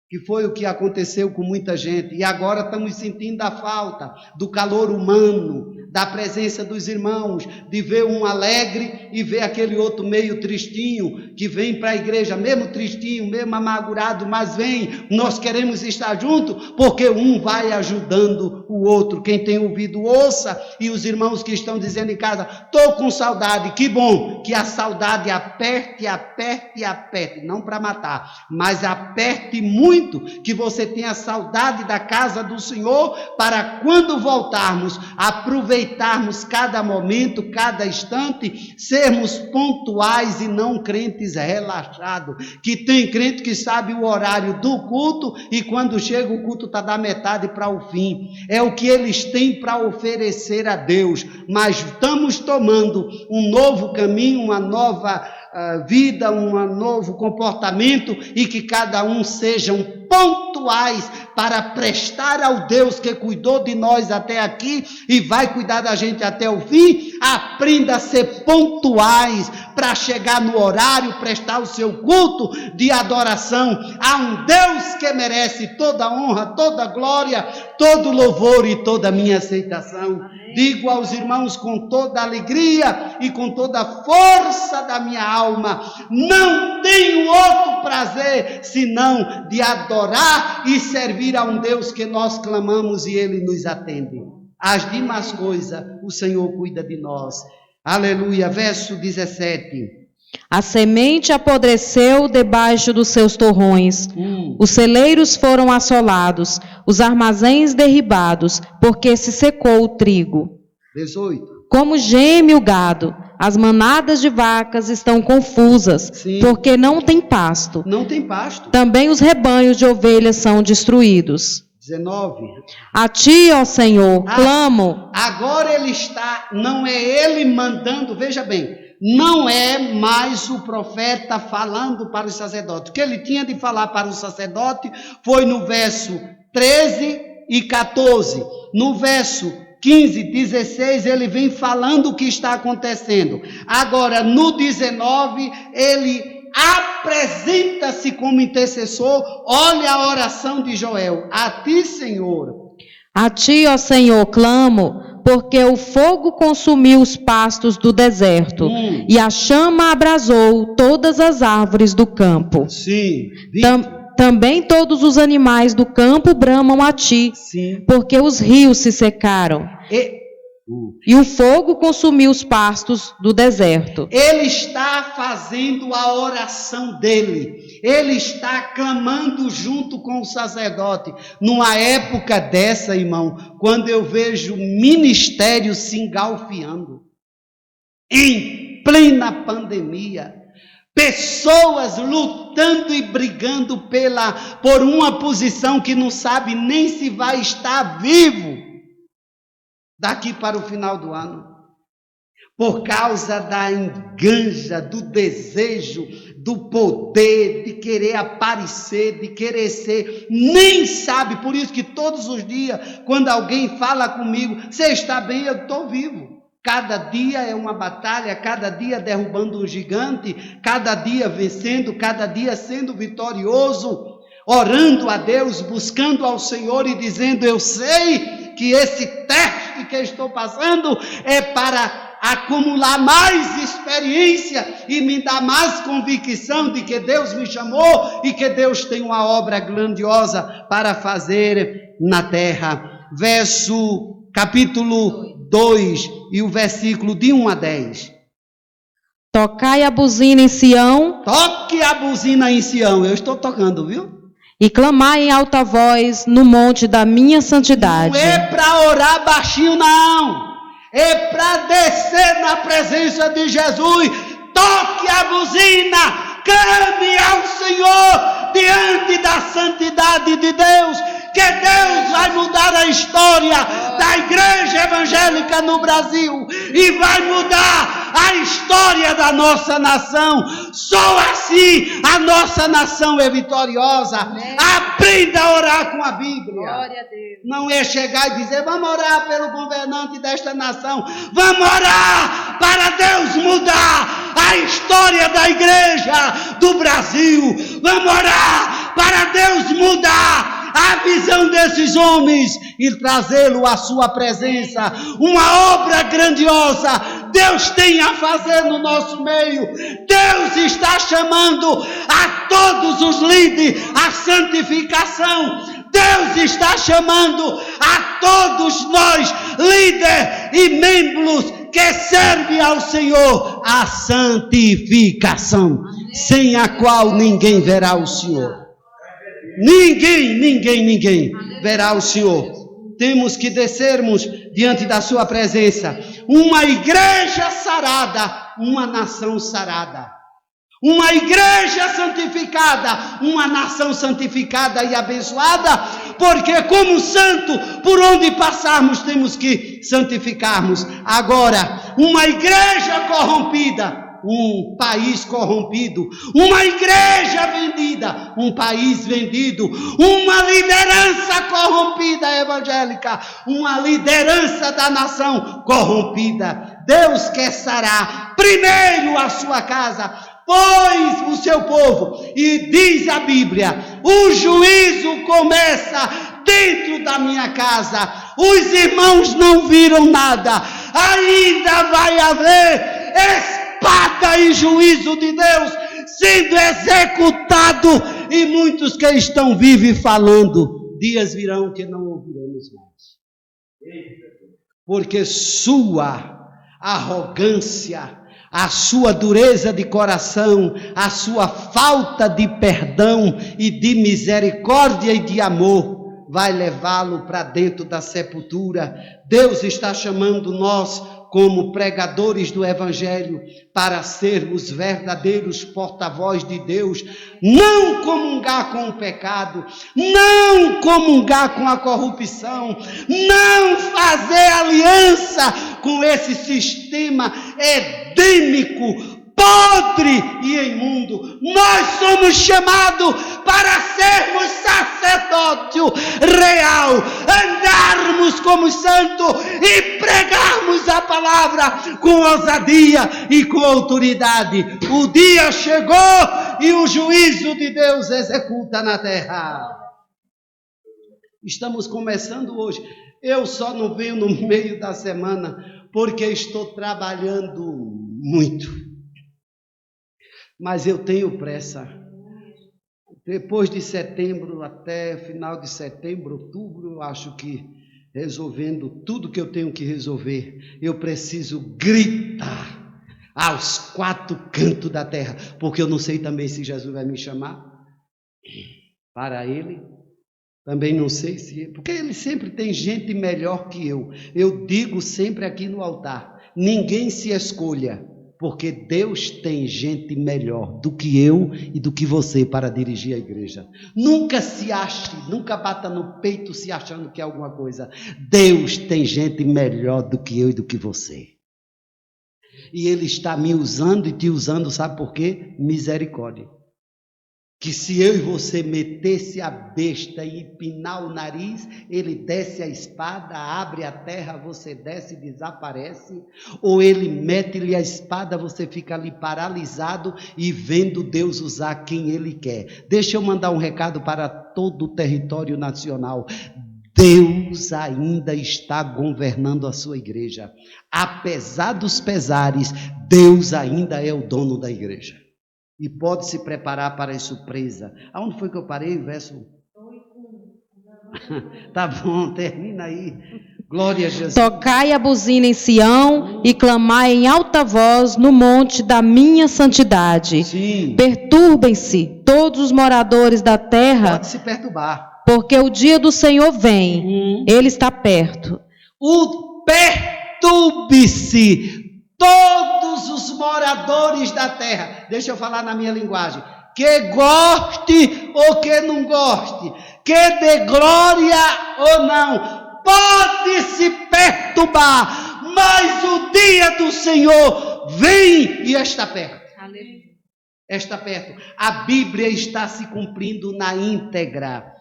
que foi o que aconteceu com muita gente. E agora estamos sentindo a falta do calor humano, da presença dos irmãos, de ver um alegre e ver aquele outro meio tristinho, que vem para a igreja, mesmo tristinho, mesmo amargurado, mas vem, nós queremos estar juntos, porque um vai ajudando o outro. Quem tem ouvido, ouça, e os irmãos que estão dizendo em casa, estou com saudade, que bom, que a saudade aperte, aperte, aperte, não para matar, mas aperte muito, que você tenha saudade da casa do Senhor, para quando voltarmos, aproveitarmos cada momento, cada instante, sermos pontuais e não crentes relaxados, que tem crente que sabe o horário do culto, e quando chega o culto está da metade para o fim, é o que eles têm para oferecer a Deus, mas estamos tomando um novo caminho, uma nova vida, um novo comportamento, e que cada um sejam pontuais para prestar ao Deus que cuidou de nós até aqui e vai cuidar da gente até o fim. Aprenda a ser pontuais para chegar no horário, prestar o seu culto de adoração a um Deus que merece toda a honra, toda a glória, todo o louvor e toda a minha aceitação. Amém. Digo aos irmãos com toda a alegria e com toda a força da minha alma, não tenho outro prazer senão de adorar e servir a um Deus que nós clamamos e Ele nos atende. As demais coisas o Senhor cuida de nós. Aleluia. Verso 17. A semente apodreceu debaixo dos seus torrões, os celeiros foram assolados, os armazéns derribados, porque se secou o trigo. 18. Como geme o gado, as manadas de vacas estão confusas, Sim. porque não tem pasto. Não tem pasto. Também os rebanhos de ovelhas são destruídos. 19. A ti, ó Senhor, clamo. Agora ele está, não é ele mandando, veja bem, não é mais o profeta falando para o sacerdote. O que ele tinha de falar para o sacerdote foi no verso 13 e 14. No verso 15, 16, ele vem falando o que está acontecendo. Agora, no 19, ele apresenta-se como intercessor. Olha a oração de Joel. A ti, Senhor. A ti, ó Senhor, clamo, porque o fogo consumiu os pastos do deserto, e a chama abrasou todas as árvores do campo. Sim. Também todos os animais do campo bramam a ti, Sim. porque os rios se secaram. E o fogo consumiu os pastos do deserto. Ele está fazendo a oração dele. Ele está clamando junto com o sacerdote. Numa época dessa, irmão, quando eu vejo ministério se engalfiando, em plena pandemia, pessoas lutando e brigando por uma posição que não sabe nem se vai estar vivo daqui para o final do ano, por causa da enganja, do desejo, do poder, de querer aparecer, de querer ser, nem sabe. Por isso que todos os dias, quando alguém fala comigo, você está bem? Eu estou vivo. Cada dia é uma batalha, cada dia derrubando um gigante, cada dia vencendo, cada dia sendo vitorioso, orando a Deus, buscando ao Senhor e dizendo, eu sei que esse teste que eu estou passando é para acumular mais experiência e me dar mais convicção de que Deus me chamou e que Deus tem uma obra grandiosa para fazer na terra. Capítulo 2 e o versículo de 1 a 10. Tocai a buzina em Sião. Toque a buzina em Sião. Eu estou tocando, viu? E clamai em alta voz no monte da minha santidade. Não é para orar baixinho, não. É para descer na presença de Jesus. Toque a buzina. Clame ao Senhor diante da santidade de Deus. Que Deus vai mudar a história da igreja evangélica no Brasil e vai mudar a história da nossa nação. Só assim a nossa nação é vitoriosa. Amém. Aprenda a orar com a Bíblia. Glória a Deus. Não é chegar e dizer, vamos orar pelo governante desta nação. Vamos orar para Deus mudar a história da igreja do Brasil. Vamos orar para Deus mudar a visão desses homens e trazê-lo à sua presença. Uma obra grandiosa Deus tem a fazer no nosso meio. Deus está chamando a todos os líderes à santificação. Deus está chamando a todos nós, líderes e membros que servem ao Senhor, a santificação, sem a qual ninguém verá o Senhor. Ninguém verá o Senhor. Temos que descermos diante da sua presença. Uma igreja sarada, uma nação sarada. Uma igreja santificada, uma nação santificada e abençoada, porque como santo, por onde passarmos temos que santificarmos. Agora, uma igreja corrompida, um país corrompido, uma igreja vendida, um país vendido, uma liderança corrompida evangélica, uma liderança da nação corrompida. Deus quer sarar primeiro a sua casa, pois o seu povo, e diz a Bíblia, o juízo começa dentro da minha casa. Os irmãos não viram nada, ainda vai haver espada e juízo de Deus sendo executado, e muitos que estão vivos falando, dias virão que não ouviremos mais, porque sua arrogância, a sua dureza de coração, a sua falta de perdão e de misericórdia e de amor vai levá-lo para dentro da sepultura. Deus está chamando nós como pregadores do Evangelho para sermos verdadeiros porta-voz de Deus, não comungar com o pecado, não comungar com a corrupção, não fazer aliança com esse sistema edêmico, podre e imundo. Nós somos chamados para sermos sacerdócio real, andarmos como santo e pregarmos a palavra com ousadia e com autoridade. O dia chegou e o juízo de Deus executa na terra. Estamos começando hoje. Eu só não venho no meio da semana porque estou trabalhando muito. Mas eu tenho pressa. Depois de setembro, até final de setembro, outubro, eu acho que resolvendo tudo que eu tenho que resolver, eu preciso gritar aos quatro cantos da terra, porque eu não sei também se Jesus vai me chamar para ele. Também não sei se... Porque ele sempre tem gente melhor que eu. Eu digo sempre aqui no altar, ninguém se escolha, porque Deus tem gente melhor do que eu e do que você para dirigir a igreja. Nunca se ache, nunca bata no peito se achando que é alguma coisa. Deus tem gente melhor do que eu e do que você. E Ele está me usando e te usando, sabe por quê? Misericórdia. Que se eu e você metesse a besta e empinar o nariz, ele desce a espada, abre a terra, você desce e desaparece, ou ele mete-lhe a espada, você fica ali paralisado e vendo Deus usar quem ele quer. Deixa eu mandar um recado para todo o território nacional. Deus ainda está governando a sua igreja. Apesar dos pesares, Deus ainda é o dono da igreja. E pode se preparar para a surpresa. Aonde foi que eu parei? Verso... Tá bom, termina aí. Glória a Jesus. Tocai a buzina em Sião e clamai em alta voz no monte da minha santidade. Sim. Perturbem-se todos os moradores da terra. Pode se perturbar. Porque o dia do Senhor vem. Ele está perto. Perturbe-se todos os moradores da terra. Deixa eu falar na minha linguagem. Que goste ou que não goste, que dê glória ou não, pode se perturbar, mas o dia do Senhor vem e está perto. Está perto. A Bíblia está se cumprindo na íntegra.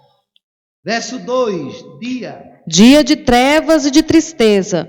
Verso 2, dia de trevas e de tristeza,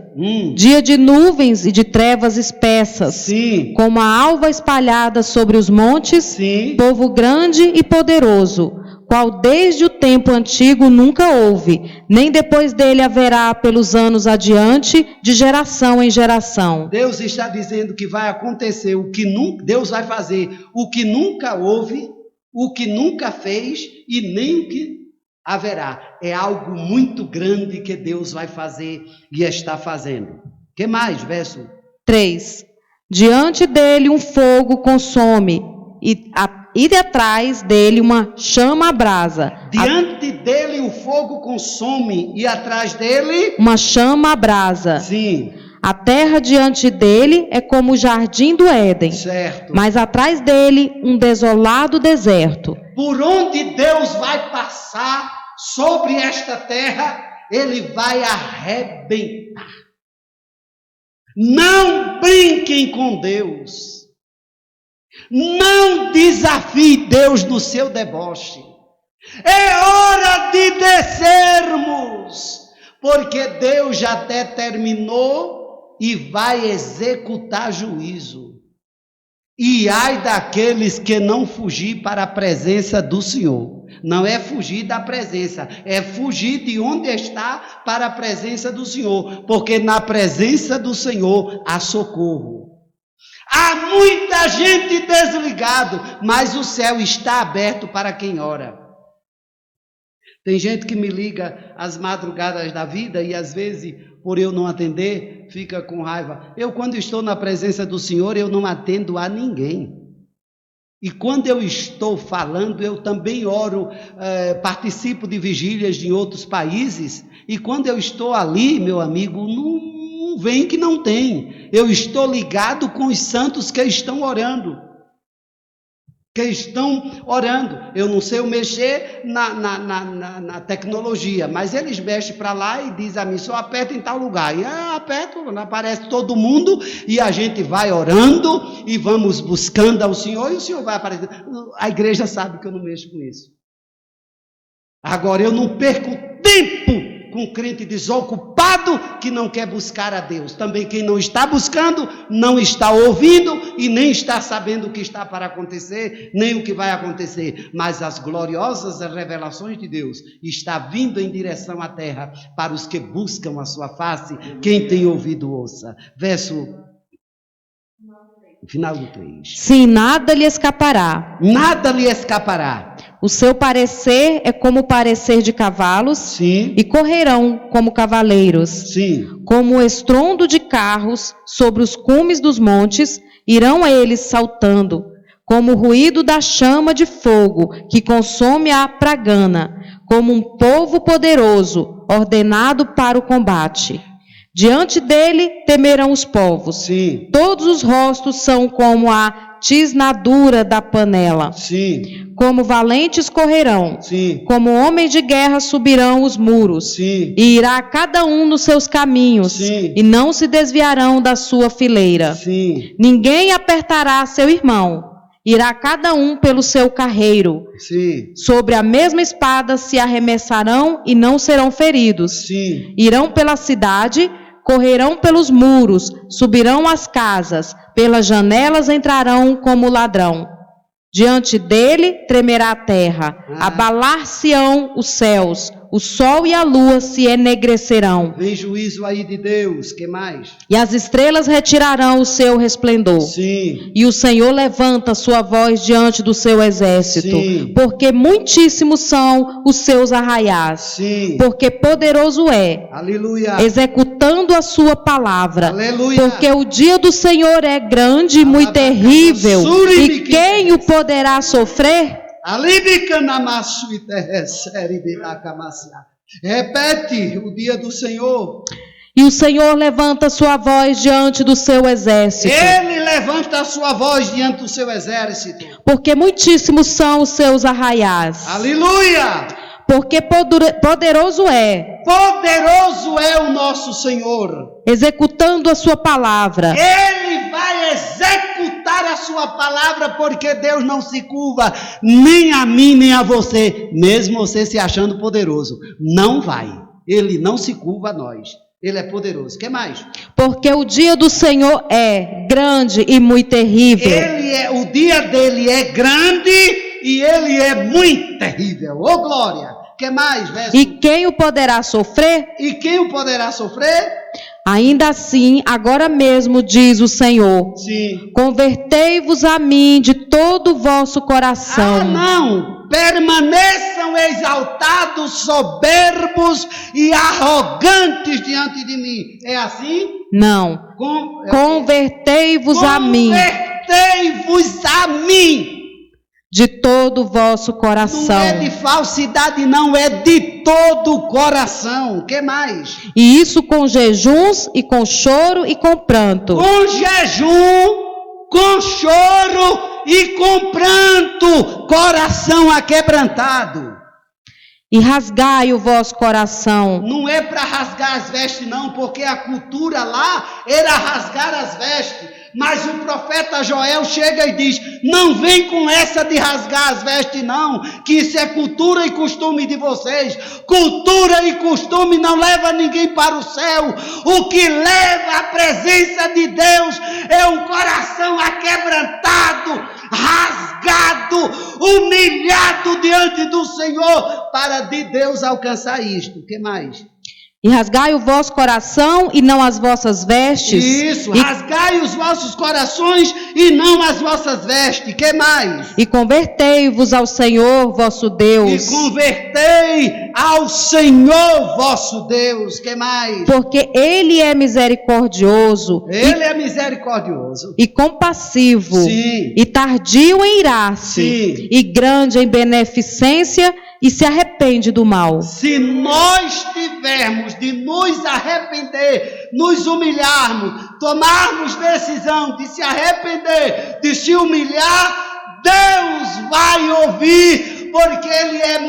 dia de nuvens e de trevas espessas, sim, como a alva espalhada sobre os montes, sim, povo grande e poderoso, qual desde o tempo antigo nunca houve, nem depois dele haverá pelos anos adiante, de geração em geração. Deus está dizendo que vai acontecer o que nunca, Deus vai fazer o que nunca houve, o que nunca fez e nem o que haverá. É algo muito grande que Deus vai fazer e está fazendo. O que mais, verso 3. Diante dele um fogo consome, e de atrás dele uma chama abrasa. Diante dele o fogo consome e atrás dele Uma chama abrasa. sim, A terra diante dele é como o jardim do Éden, certo. mas atrás dele um desolado deserto. Por onde Deus vai passar sobre esta terra, ele vai arrebentar. Não brinquem com Deus. Não desafie Deus no seu deboche. É hora de descermos, porque Deus já determinou e vai executar juízo. E ai daqueles que não fugir para a presença do Senhor. Não é fugir da presença, é fugir de onde está para a presença do Senhor, porque na presença do Senhor há socorro. Há muita gente desligado, mas o céu está aberto para quem ora. Tem gente que me liga às madrugadas da vida e às vezes, por eu não atender, fica com raiva. Eu, quando estou na presença do Senhor, eu não atendo a ninguém. E quando eu estou falando, eu também oro, participo de vigílias em outros países. E quando eu estou ali, meu amigo, não vem que não tem. Eu estou ligado com os santos que estão orando. Eu não sei mexer na tecnologia, mas eles mexem para lá e dizem a mim, só aperta em tal lugar. E aperto, aparece todo mundo e a gente vai orando e vamos buscando ao Senhor e o Senhor vai aparecer. A igreja sabe que eu não mexo com isso. Agora, eu não perco tempo com crente desocupado que não quer buscar a Deus. Também quem não está buscando, não está ouvindo e nem está sabendo o que está para acontecer, nem o que vai acontecer. Mas as gloriosas revelações de Deus está vindo em direção à terra para os que buscam a sua face. Quem tem ouvido, ouça. Final do 3. Sim, nada lhe escapará. Nada lhe escapará. O seu parecer é como o parecer de cavalos, sim, e correrão como cavaleiros. Sim. Como o estrondo de carros sobre os cumes dos montes, irão eles saltando, como o ruído da chama de fogo que consome a pragana, como um povo poderoso, ordenado para o combate. Diante dele temerão os povos. Sim. Todos os rostos são como a tisnadura da panela. Sim. Como valentes correrão. Sim. Como homens de guerra subirão os muros. Sim. E irá cada um nos seus caminhos. Sim. E não se desviarão da sua fileira. Sim. Ninguém apertará seu irmão. Irá cada um pelo seu carreiro. Sim. Sobre a mesma espada se arremessarão e não serão feridos. Sim. Irão pela cidade, correrão pelos muros, subirão às casas, pelas janelas entrarão como ladrão. Diante dele tremerá a terra, abalar-se-ão os céus, o sol e a lua se enegrecerão. Vem juízo aí de Deus, que mais? E as estrelas retirarão o seu resplendor. Sim. E o Senhor levanta sua voz diante do seu exército. Sim. Porque muitíssimos são os seus arraiais. Sim. Porque poderoso é, aleluia, executando a sua palavra. Aleluia. Porque o dia do Senhor é grande e muito terrível. E quem o poderá sofrer? Repete, o dia do Senhor. E o Senhor levanta sua voz diante do seu exército. Ele levanta a sua voz diante do seu exército. Porque muitíssimos são os seus arraiais. Aleluia! Porque poderoso é. Poderoso é o nosso Senhor. Executando a sua palavra. Ele vai executar a sua palavra, porque Deus não se curva nem a mim nem a você, mesmo você se achando poderoso. Não vai. Ele não se curva a nós. Ele é poderoso. O que mais? Porque o dia do Senhor é grande e muito terrível. O dia dele é grande e ele é muito terrível. Ô glória! Que mais, verso? E quem o poderá sofrer? E quem o poderá sofrer? Ainda assim, agora mesmo, diz o Senhor, Sim. convertei-vos a mim de todo o vosso coração. Ah, não! Permaneçam exaltados, soberbos e arrogantes diante de mim. É assim? Não. Convertei-vos a mim. Convertei-vos a mim. De todo o vosso coração. Não é de falsidade, não, é de todo o coração. O que mais? E isso com jejuns e com choro e com pranto. Com jejum, com choro e com pranto, coração aquebrantado. E rasgai o vosso coração. Não é para rasgar as vestes, não, porque a cultura lá era rasgar as vestes. Mas o profeta Joel chega e diz: não vem com essa de rasgar as vestes, não, que isso é cultura e costume de vocês. Cultura e costume não leva ninguém para o céu. O que leva à presença de Deus é um coração aquebrantado, rasgado, humilhado diante do Senhor, para de Deus alcançar isto. O que mais? E rasgai o vosso coração e não as vossas vestes. Isso, rasgai os vossos corações e não as vossas vestes. Que mais? E convertei-vos ao Senhor vosso Deus. E convertei ao Senhor vosso Deus. Que mais? Porque Ele é misericordioso. Ele é misericordioso. E compassivo. Sim. E tardio em irar-se. Sim. E grande em beneficência, e se arrepende do mal. Se nós tivermos de nos arrepender, nos humilharmos, tomarmos decisão de se arrepender, de se humilhar, Deus vai ouvir, porque Ele é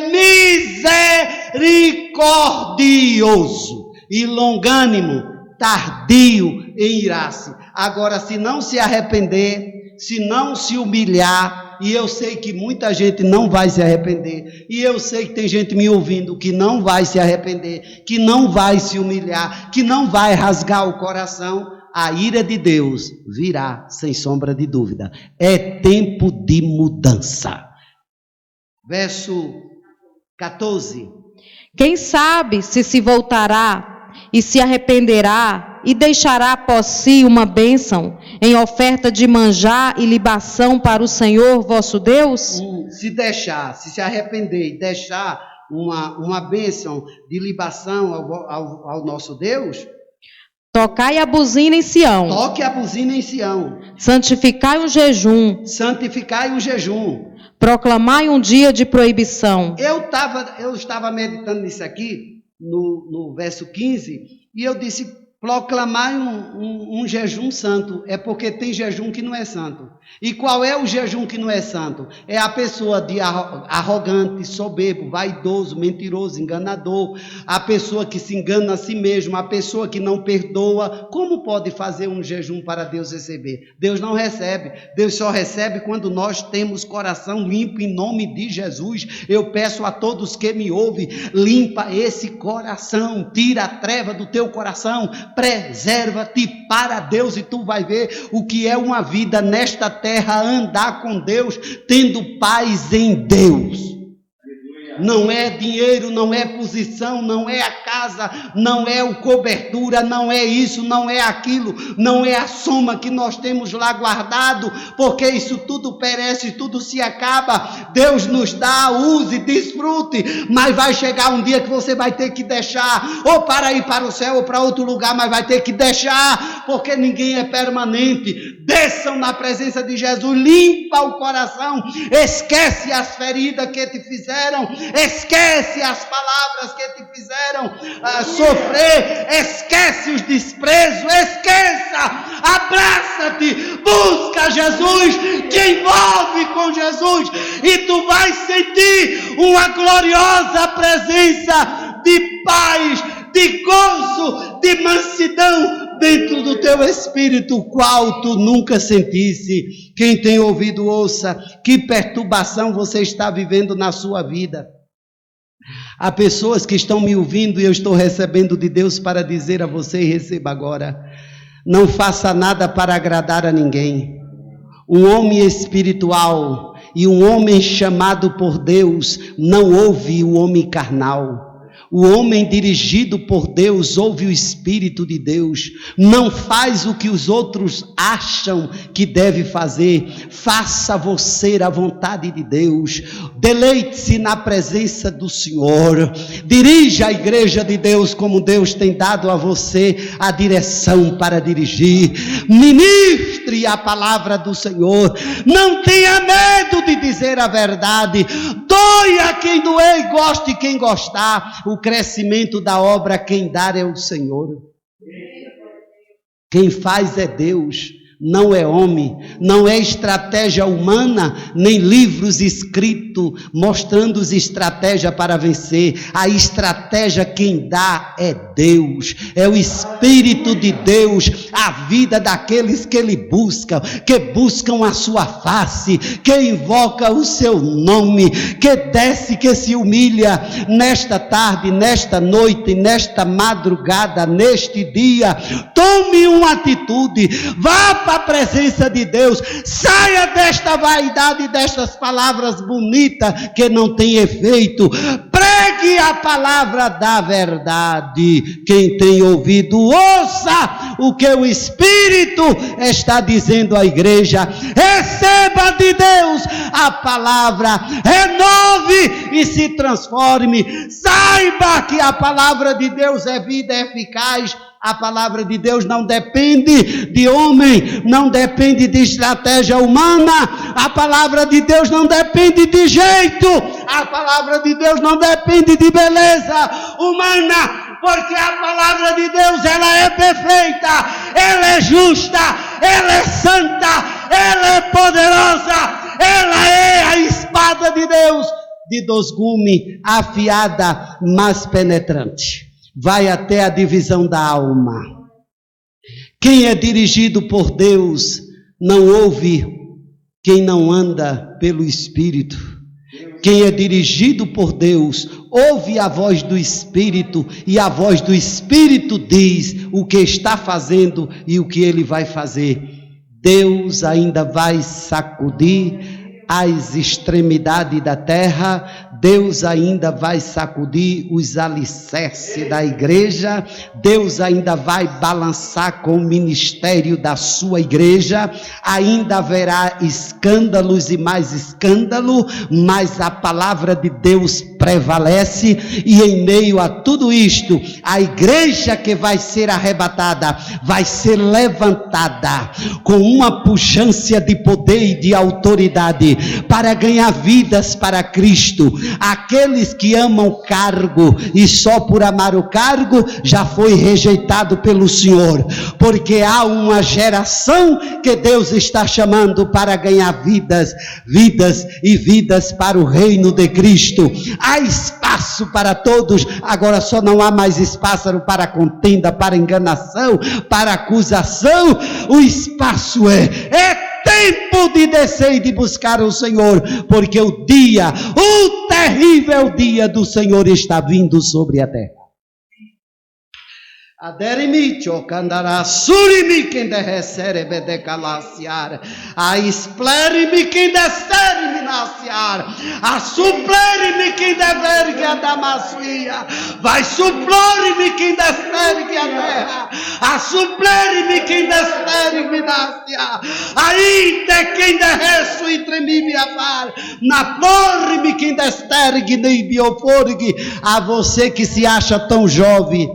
misericordioso e longânimo, tardio em irar-se. Agora, se não se arrepender, se não se humilhar, e eu sei que muita gente não vai se arrepender, e eu sei que tem gente me ouvindo que não vai se arrepender, que não vai se humilhar, que não vai rasgar o coração, a ira de Deus virá, sem sombra de dúvida. É tempo de mudança. Verso 14. Quem sabe se voltará e se arrependerá e deixará após si uma bênção em oferta de manjar e libação para o Senhor vosso Deus? Se arrepender e deixar uma bênção de libação ao nosso Deus, tocai a buzina em Sião. Toque a buzina em Sião. Santificai um jejum. Santificai um jejum. Proclamai um dia de proibição. Eu estava meditando nisso aqui, no verso 15, e eu disse: proclamar um jejum santo. É porque tem jejum que não é santo. E qual é o jejum que não é santo? É a pessoa de arrogante, soberbo, vaidoso, mentiroso, enganador, a pessoa que se engana a si mesmo, a pessoa que não perdoa. Como pode fazer um jejum para Deus receber? Deus não recebe. Deus só recebe quando nós temos coração limpo. Em nome de Jesus, eu peço a todos que me ouvem: limpa esse coração, tira a treva do teu coração, preserva-te para Deus, e tu vai ver o que é uma vida nesta terra, andar com Deus, tendo paz em Deus. Não é dinheiro, não é posição, não é a casa, não é o cobertura, não é isso, não é aquilo, não é a soma que nós temos lá guardado, porque isso tudo perece, tudo se acaba. Deus nos dá, use, desfrute, mas vai chegar um dia que você vai ter que deixar, ou para ir para o céu ou para outro lugar, mas vai ter que deixar, porque ninguém é permanente. Desçam na presença de Jesus, limpa o coração, esquece as feridas que te fizeram, esquece as palavras que te fizeram sofrer, esquece os desprezos, esqueça, abraça-te, busca Jesus, te envolve com Jesus, e tu vais sentir uma gloriosa presença de paz, de gozo, de mansidão dentro do teu espírito, qual tu nunca sentisse. Quem tem ouvido, ouça. Que perturbação você está vivendo na sua vida. Há pessoas que estão me ouvindo e eu estou recebendo de Deus para dizer a você, e receba agora: não faça nada para agradar a ninguém. Um homem espiritual, E um homem chamado por Deus não ouve o homem carnal. O homem dirigido por Deus ouve o Espírito de Deus, não faz o que os outros acham que deve fazer. Faça você a vontade de Deus, deleite-se na presença do Senhor, dirija a igreja de Deus como Deus tem dado a você a direção para dirigir. Ministre a palavra do Senhor, não tenha medo de dizer a verdade, doa quem doer e goste quem gostar. O crescimento da obra quem dar é o Senhor. Quem faz é Deus, não é homem, não é estratégia humana, nem livros escritos mostrando as estratégias para vencer. A estratégia quem dá é Deus, é o Espírito de Deus, a vida daqueles que Ele busca, que buscam a sua face, que invoca o seu nome, que desce, que se humilha nesta tarde, nesta noite, nesta madrugada, neste dia. Tome uma atitude, vá para a presença de Deus, saia desta vaidade, destas palavras bonitas que não tem efeito. Pregue a palavra da verdade. Quem tem ouvido, ouça o que o Espírito está dizendo à igreja. Receba de Deus a palavra, renove e se transforme. Saiba que a palavra de Deus é vida eficaz. A palavra de Deus não depende de homem, não depende de estratégia humana. A palavra de Deus não depende de jeito. A palavra de Deus não depende de beleza humana, porque a palavra de Deus, ela é perfeita, ela é justa, ela é santa, ela é poderosa, ela é a espada de Deus de 2 gumes, afiada, mas penetrante. Vai até a divisão da alma. Quem é dirigido por Deus não ouve quem não anda pelo Espírito. Quem é dirigido por Deus ouve a voz do Espírito, e a voz do Espírito diz o que está fazendo e o que ele vai fazer. Deus ainda vai sacudir as extremidades da terra. Deus ainda vai sacudir os alicerces da igreja. Deus ainda vai balançar com o ministério da sua igreja. Ainda haverá escândalos e mais escândalo, mas a palavra de Deus prevalece. E em meio a tudo isto, a igreja que vai ser arrebatada vai ser levantada com uma pujança de poder e de autoridade para ganhar vidas para Cristo. Aqueles que amam o cargo e só por amar o cargo já foi rejeitado pelo Senhor, porque há uma geração que Deus está chamando para ganhar vidas e vidas para o reino de Cristo. Há espaço para todos, agora só não há mais espaço para contenda, para enganação, para acusação. O espaço é tempo de descer e de buscar o Senhor, porque o terrível dia do Senhor está vindo sobre a terra. Aderimi chocandará, surimi quem derrecere bedecalaciar, a esplerimi quem descerimi naciar, a suplerimi quem devergue a damascia, vai suplorimi quem descergue a terra, a suplerimi quem descerimi naciar, ainda quem derreço e tremimi a far, na plorimi quem destergue nem bioforgue. A você que se acha tão jovem,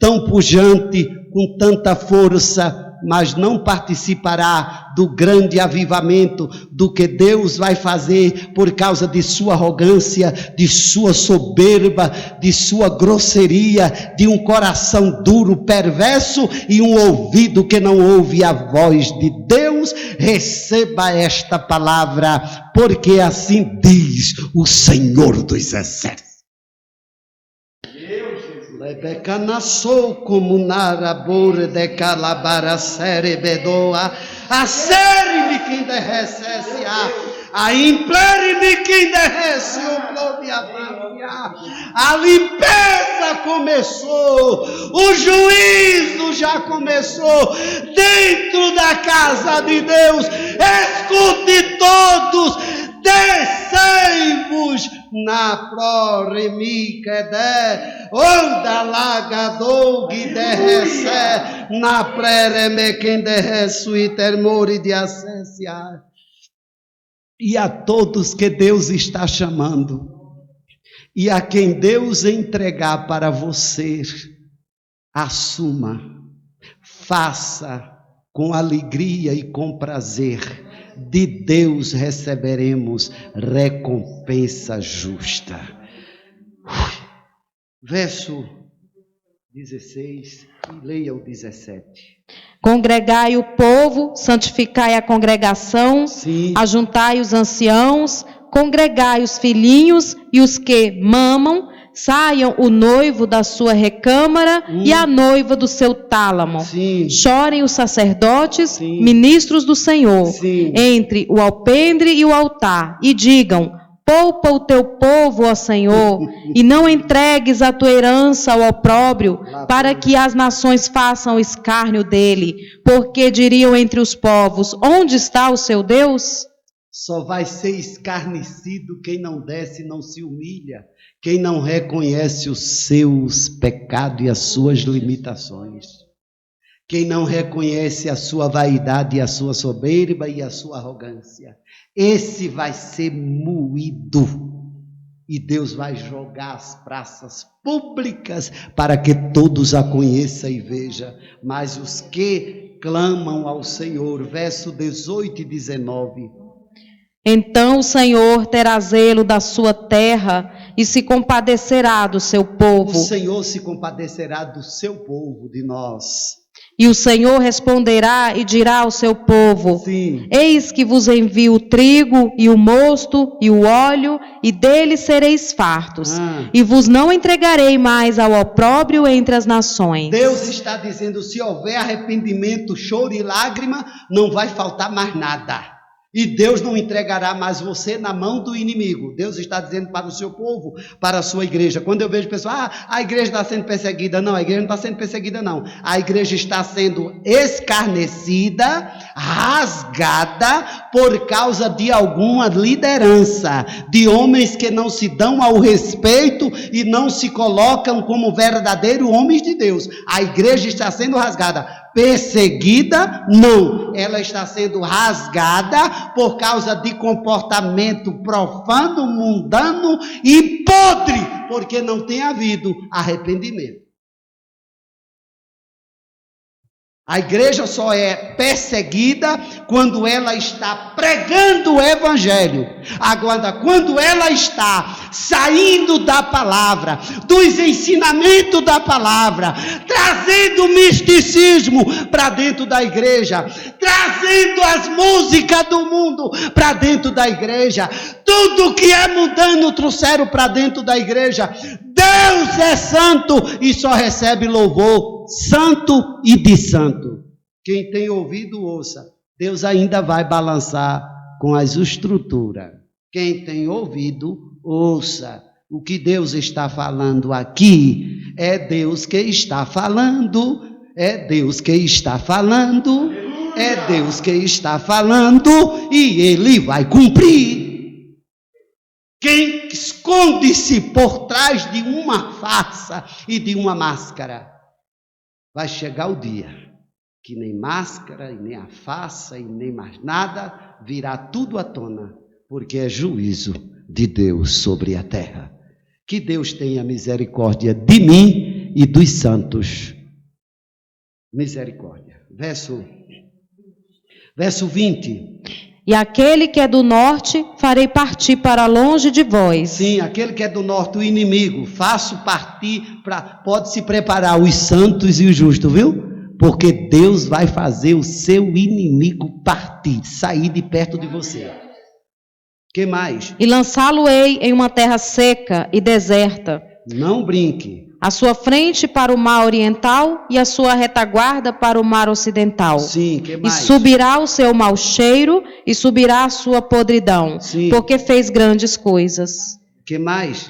tão pujante, com tanta força, mas não participará do grande avivamento, do que Deus vai fazer por causa de sua arrogância, de sua soberba, de sua grosseria, de um coração duro, perverso e um ouvido que não ouve a voz de Deus. Receba esta palavra, porque assim diz o Senhor dos Exércitos. Lebecanassou como narabore de calabara cerebedoa, a série-me quem derrecesse a implere-me quem derrece o globo a limpeza começou, o juízo já começou dentro da casa de Deus. Escute todos, na proremicede, onda lagadou guiderrece, na preremequenderreço e termore de acessia. E a todos que Deus está chamando, e a quem Deus entregar para você, assuma, faça com alegria e com prazer. De Deus receberemos recompensa justa. Verso 16 e leia o 17. Congregai o povo, santificai a congregação, Sim. ajuntai os anciãos, congregai os filhinhos e os que mamam, saiam o noivo da sua recâmara e a noiva do seu tálamo. Sim. Chorem os sacerdotes, Sim. ministros do Senhor, Sim. entre o alpendre e o altar, e digam: poupa o teu povo, ó Senhor, e não entregues a tua herança ao opróbrio, para que as nações façam escárnio dele. Porque diriam entre os povos: onde está o seu Deus? Só vai ser escarnecido quem não desce e não se humilha, quem não reconhece os seus pecados e as suas limitações, quem não reconhece a sua vaidade e a sua soberba e a sua arrogância. Esse vai ser moído e Deus vai jogar as praças públicas para que todos a conheçam e vejam. Mas os que clamam ao Senhor, verso 18 e 19. Então o Senhor terá zelo da sua terra e se compadecerá do seu O povo. Senhor se compadecerá do seu povo, de nós. E o Senhor responderá e dirá ao seu povo: Sim. eis que vos envio o trigo e o mosto e o óleo, e deles sereis fartos. E vos não entregarei mais ao opróbrio entre as nações. Deus está dizendo, se houver arrependimento, choro e lágrima, não vai faltar mais nada. E Deus não entregará mais você na mão do inimigo. Deus está dizendo para o seu povo, para a sua igreja. Quando eu vejo pessoas, a igreja está sendo perseguida. Não, a igreja não está sendo perseguida, não. A igreja está sendo escarnecida, rasgada, por causa de alguma liderança, de homens que não se dão ao respeito e não se colocam como verdadeiros homens de Deus. A igreja está sendo rasgada. Perseguida, não, ela está sendo rasgada por causa de comportamento profano, mundano e podre, porque não tem havido arrependimento. A igreja só é perseguida quando ela está pregando o evangelho. Agora, quando ela está saindo da palavra, dos ensinamentos da palavra, trazendo misticismo para dentro da igreja, trazendo as músicas do mundo para dentro da igreja, tudo que é mundano trouxeram para dentro da igreja. Deus é santo e só recebe louvor santo e de santo. Quem tem ouvido, ouça. Deus ainda vai balançar com as estruturas. Quem tem ouvido, ouça. O que Deus está falando aqui é Deus que está falando. É Deus que está falando. É Deus que está falando e Ele vai cumprir. Quem esconde-se por trás de uma farsa e de uma máscara, vai chegar o dia que nem máscara, e nem a farsa, e nem mais nada, virá tudo à tona, porque é juízo de Deus sobre a terra. Que Deus tenha misericórdia de mim e dos santos. Misericórdia. Verso 20. E aquele que é do norte, farei partir para longe de vós. Sim, aquele que é do norte, o inimigo, faço partir, pode se preparar os santos e os justos, viu? Porque Deus vai fazer o seu inimigo partir, sair de perto de você. Que mais? E lançá-lo-ei em uma terra seca e deserta. Não brinque. A sua frente para o mar oriental e a sua retaguarda para o mar ocidental. Sim, que mais? E subirá o seu mau cheiro e subirá a sua podridão, sim, porque fez grandes coisas. Que mais?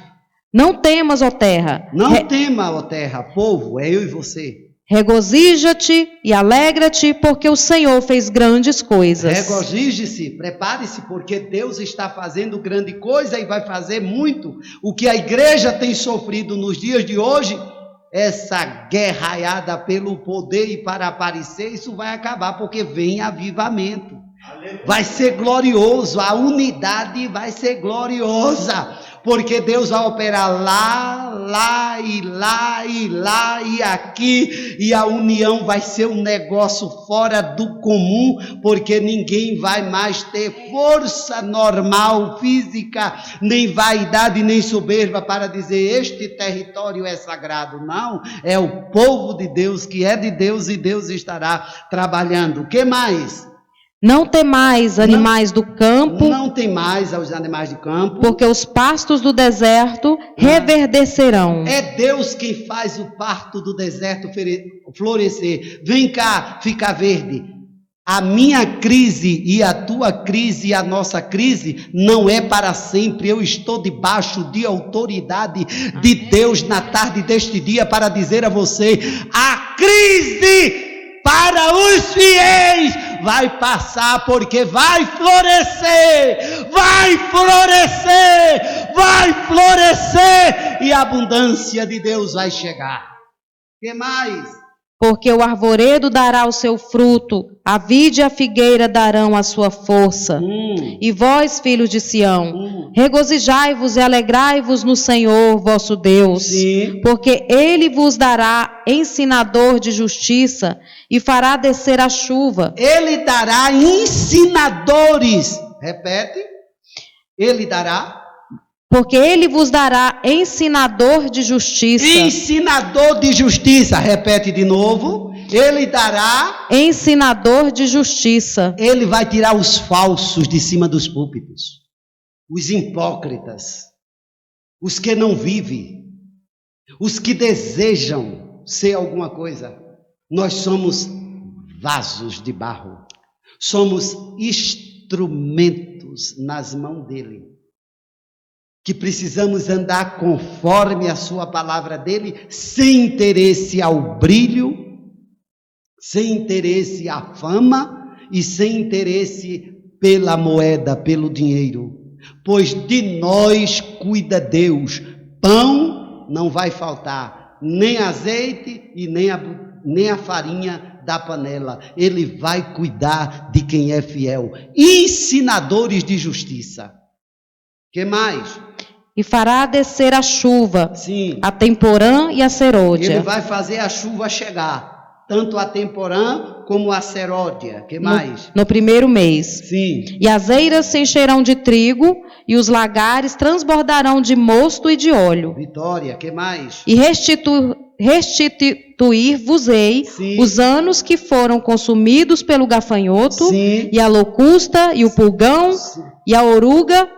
Não temas, ó terra. Não tema, ó terra, povo, é eu e você. Regozija-te e alegra-te, porque o Senhor fez grandes coisas. Regozije-se, prepare-se, porque Deus está fazendo grande coisa e vai fazer muito. O que a igreja tem sofrido nos dias de hoje, essa guerraiada pelo poder e para aparecer, isso vai acabar, porque vem avivamento. Vai ser glorioso, a unidade vai ser gloriosa, porque Deus vai operar lá e aqui, e a união vai ser um negócio fora do comum, porque ninguém vai mais ter força normal, física, nem vaidade, nem soberba para dizer este território é sagrado. Não, é o povo de Deus, que é de Deus, e Deus estará trabalhando. O que mais? Não temais animais do campo, Não tem mais aos animais de campo, porque os pastos do deserto reverdecerão. é Deus quem faz o parto do deserto florescer. Vem cá, fica verde. A minha crise e a tua crise e a nossa crise não é para sempre. Eu estou debaixo de autoridade de Deus na tarde deste dia para dizer a você: a crise para os fiéis vai passar, porque vai florescer, e a abundância de Deus vai chegar. O que mais? Porque o arvoredo dará o seu fruto, a vide e a figueira darão a sua força. E vós, filhos de Sião, regozijai-vos e alegrai-vos no Senhor vosso Deus, Sim. porque Ele vos dará ensinador de justiça e fará descer a chuva. Ele dará ensinadores. Repete. Ele dará. Porque Ele vos dará ensinador de justiça. Ensinador de justiça. Repete de novo. Ele dará. Ensinador de justiça. Ele vai tirar os falsos de cima dos púlpitos. Os hipócritas. Os que não vivem. Os que desejam ser alguma coisa. Nós somos vasos de barro. Somos instrumentos nas mãos dele. Que precisamos andar conforme a sua palavra dele, sem interesse ao brilho, sem interesse à fama e sem interesse pela moeda, pelo dinheiro. Pois de nós cuida Deus. Pão não vai faltar, nem azeite e nem a farinha da panela. Ele vai cuidar de quem é fiel. Ensinadores de justiça. Que mais? E fará descer a chuva, Sim. a temporã e a serôdia. Ele vai fazer a chuva chegar, tanto a temporã como a serôdia. Que mais? No primeiro mês. Sim. E as eiras se encherão de trigo, e os lagares transbordarão de mosto e de óleo. Vitória. Que mais? E restituir-vos-ei Sim. os anos que foram consumidos pelo gafanhoto, Sim. e a locusta, e o pulgão, Sim. e a oruga,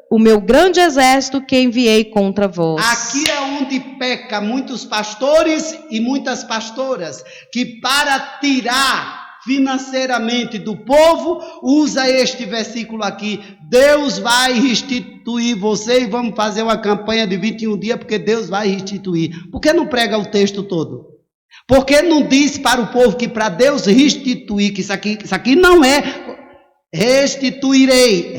o meu grande exército que enviei contra vós. Aqui é onde peca muitos pastores e muitas pastoras, que para tirar financeiramente do povo, usa este versículo aqui: Deus vai restituir você, e vamos fazer uma campanha de 21 dias, porque Deus vai restituir. Por que não prega o texto todo? Por que não diz para o povo que para Deus restituir, que isso aqui não é... Restituirei.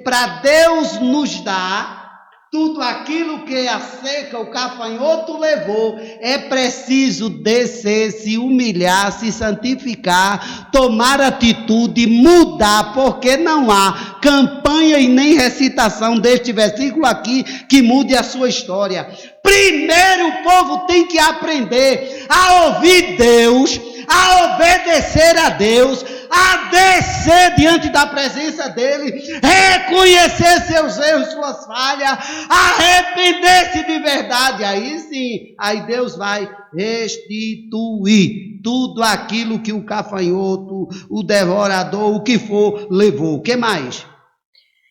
Para Deus nos dar tudo aquilo que a seca, o gafanhoto levou. É preciso descer, se humilhar, se santificar, tomar atitude, mudar, porque não há campanha e nem recitação deste versículo aqui que mude a sua história. Primeiro o povo tem que aprender a ouvir Deus, a obedecer a Deus, a descer diante da presença dele, reconhecer seus erros, suas falhas, arrepender-se de verdade. Aí sim, aí Deus vai restituir tudo aquilo que o gafanhoto, o devorador, o que for, levou. O que mais?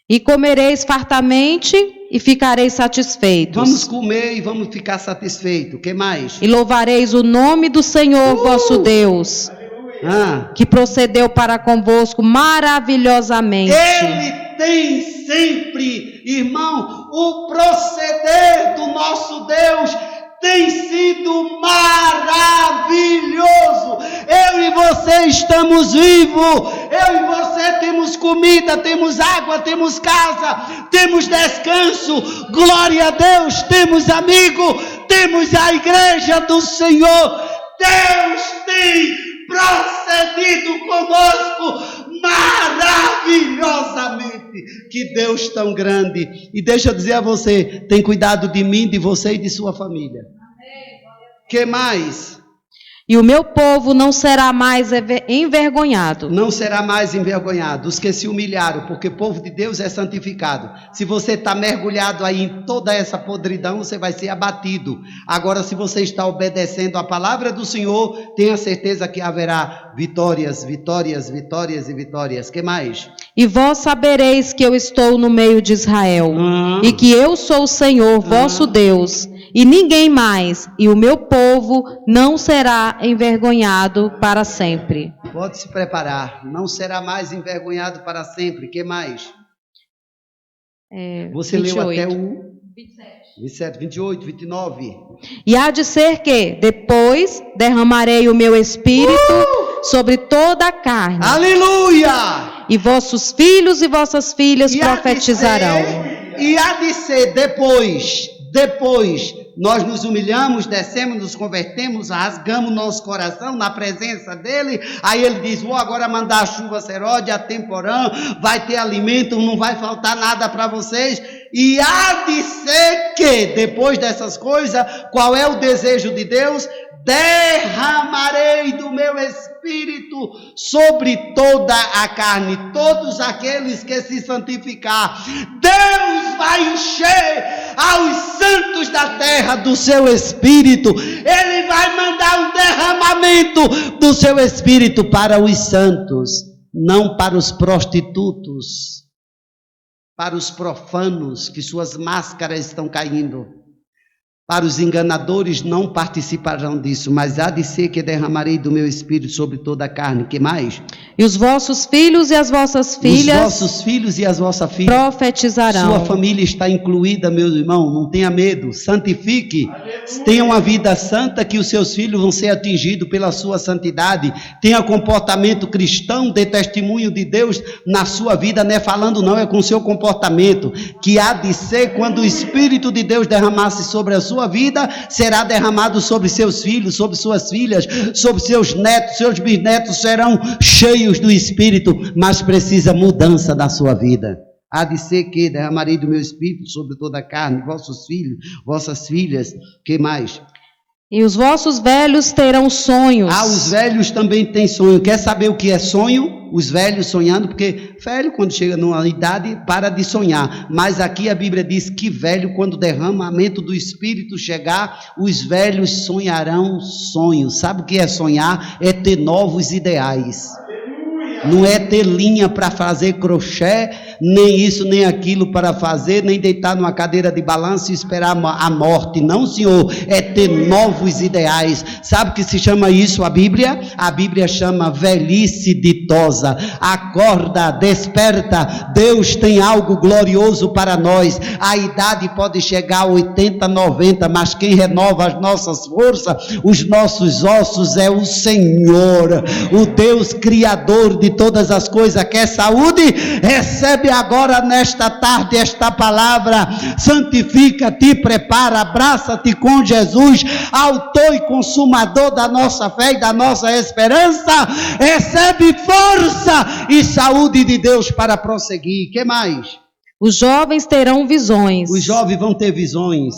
E comereis fartamente e ficareis satisfeitos. Vamos comer e vamos ficar satisfeitos. O que mais? E louvareis o nome do Senhor vosso Deus, que procedeu para convosco maravilhosamente. Ele tem sempre, irmão, o proceder do nosso Deus tem sido maravilhoso. Eu e você estamos vivos. Eu e você temos comida, temos água, temos casa, temos descanso. Glória a Deus, temos amigo, temos a igreja do Senhor. Deus tem procedido conosco maravilhosamente. Que Deus tão grande. E deixa eu dizer a você, tem cuidado de mim, de você e de sua família. Que mais? E o meu povo não será mais envergonhado. Não será mais envergonhado. Os que se humilharam, porque o povo de Deus é santificado. Se você está mergulhado aí em toda essa podridão, você vai ser abatido. Agora, se você está obedecendo a palavra do Senhor, tenha certeza que haverá vitórias, vitórias, vitórias e vitórias. Que mais? E vós sabereis que eu estou no meio de Israel, e que eu sou o Senhor, vosso Deus, e ninguém mais, e o meu povo não será envergonhado para sempre. Pode se preparar, não será mais envergonhado para sempre. Que mais? Você 28. Leu até o 27, 28, 29. E há de ser que depois derramarei o meu espírito sobre toda a carne. Aleluia! E vossos filhos e vossas filhas profetizarão. E há de ser depois nós nos humilhamos, descemos, nos convertemos, rasgamos nosso coração na presença dele. Aí ele diz: vou agora mandar a chuva seródia, temporã, vai ter alimento, não vai faltar nada para vocês. E há de ser que depois dessas coisas, qual é o desejo de Deus? Derramarei do meu espírito sobre toda a carne. Todos aqueles que se santificar, Deus vai encher aos santos da terra do seu espírito. Ele vai mandar um derramamento do seu espírito para os santos, não para os prostitutos, para os profanos, que suas máscaras estão caindo. Para os enganadores não participarão disso, mas há de ser que derramarei do meu espírito sobre toda a carne. Que mais? E os vossos filhos e as vossas filhas, os vossos filhos e as vossas filhas profetizarão. Sua família está incluída, meu irmão, não tenha medo, santifique. Tenha uma vida santa, que os seus filhos vão ser atingidos pela sua santidade. Tenha comportamento cristão, dê testemunho de Deus na sua vida, não é falando não, é com o seu comportamento, que há de ser quando o Espírito de Deus derramasse sobre a sua vida, será derramado sobre seus filhos, sobre suas filhas, sobre seus netos, seus bisnetos serão cheios do Espírito, mas precisa mudança da sua vida. Há de ser que derramarei do meu Espírito sobre toda a carne, vossos filhos, vossas filhas. Que mais? E os vossos velhos terão sonhos. Os velhos também têm sonho. Quer saber o que é sonho? Os velhos sonhando, porque velho quando chega numa idade para de sonhar, mas aqui a Bíblia diz que velho, quando o derramamento do Espírito chegar, os velhos sonharão sonhos. Sabe o que é sonhar? É ter novos ideais. Não é ter linha para fazer crochê, nem isso, nem aquilo para fazer, nem deitar numa cadeira de balanço e esperar a morte. Não, Senhor, é ter novos ideais. Sabe o que se chama isso a Bíblia? A Bíblia chama velhice ditosa. Acorda, desperta, Deus tem algo glorioso para nós. A idade pode chegar a 80, 90, mas quem renova as nossas forças, os nossos ossos é o Senhor, o Deus criador de todas as coisas. Quer saúde? Recebe agora nesta tarde esta palavra. Santifica-te, prepara, abraça-te com Jesus, autor e consumador da nossa fé e da nossa esperança. Recebe força e saúde de Deus para prosseguir. Que mais? Os jovens terão visões. Os jovens vão ter visões.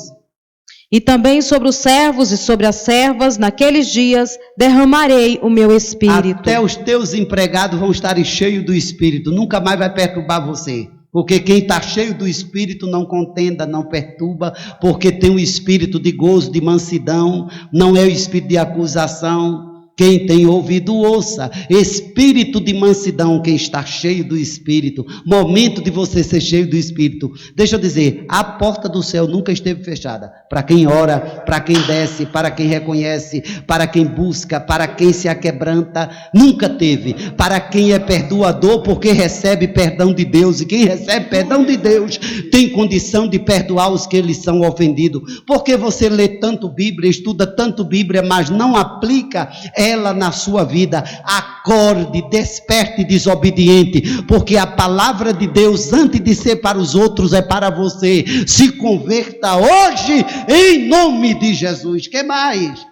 E também sobre os servos e sobre as servas, naqueles dias, derramarei o meu Espírito. Até os teus empregados vão estar cheios do Espírito. Nunca mais vai perturbar você. Porque quem está cheio do Espírito não contenda, não perturba, porque tem um espírito de gozo, de mansidão, não é o espírito de acusação. Quem tem ouvido, ouça. Espírito de mansidão, quem está cheio do Espírito. Momento de você ser cheio do Espírito. Deixa eu dizer, a porta do céu nunca esteve fechada. Para quem ora, para quem desce, para quem reconhece, para quem busca, para quem se aquebranta, nunca teve. Para quem é perdoador, porque recebe perdão de Deus. E quem recebe perdão de Deus, tem condição de perdoar os que eles são ofendidos. Porque você lê tanto Bíblia, estuda tanto Bíblia, mas não aplica ela na sua vida. Acorde, desperte desobediente, porque a palavra de Deus, antes de ser para os outros, é para você. Se converta hoje, em nome de Jesus. Que mais?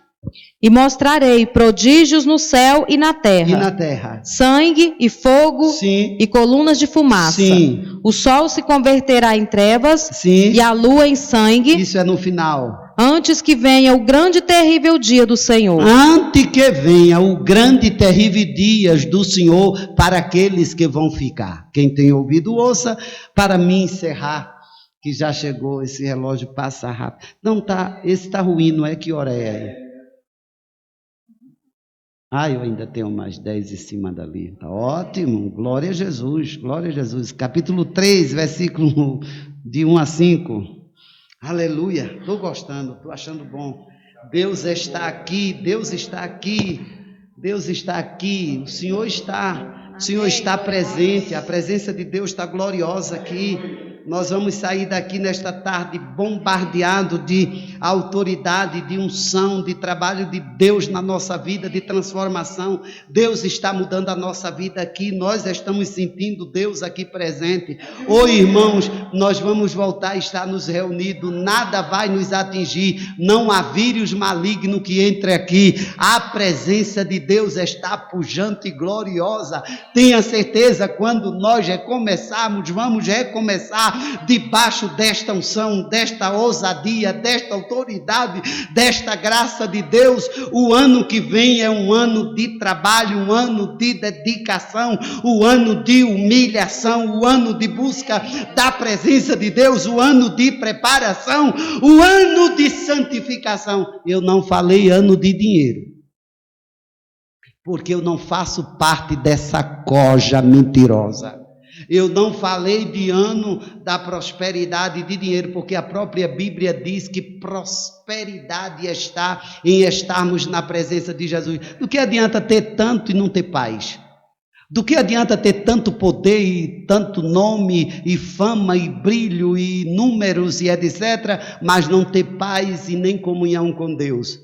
E mostrarei prodígios no céu e na terra. E na terra? Sangue e fogo. Sim. E colunas de fumaça. Sim. O sol se converterá em trevas. Sim. E a lua em sangue. Isso é no final. Antes que venha o grande e terrível dia do Senhor. Antes que venha o grande e terrível dia do Senhor para aqueles que vão ficar. Quem tem ouvido, ouça. Para mim encerrar, que já chegou, esse relógio passa rápido. Não tá, esse está ruim, não é? Que hora é aí? Eu ainda tenho mais 10 em cima dali. Tá ótimo, glória a Jesus, glória a Jesus. Capítulo 3, versículo de 1 a 5. Aleluia, estou gostando, estou achando bom. Deus está aqui, Deus está aqui, Deus está aqui, o Senhor está presente, a presença de Deus está gloriosa aqui. Nós vamos sair daqui nesta tarde bombardeado de autoridade, de unção, de trabalho de Deus na nossa vida, de transformação. Deus está mudando a nossa vida aqui, nós estamos sentindo Deus aqui presente. Irmãos, nós vamos voltar a estar nos reunidos, nada vai nos atingir, não há vírus maligno que entre aqui. A presença de Deus está pujante e gloriosa. Tenha certeza, quando nós recomeçarmos, vamos recomeçar debaixo desta unção, desta ousadia, desta autoridade, desta graça de Deus. O ano que vem é um ano de trabalho, um ano de dedicação, o ano de humilhação, o ano de busca da presença de Deus, o ano de preparação, o ano de santificação. Eu não falei ano de dinheiro, porque eu não faço parte dessa coja mentirosa. Eu não falei de ano da prosperidade de dinheiro, porque a própria Bíblia diz que prosperidade está em estarmos na presença de Jesus. Do que adianta ter tanto e não ter paz? Do que adianta ter tanto poder e tanto nome e fama e brilho e números e etc., mas não ter paz e nem comunhão com Deus?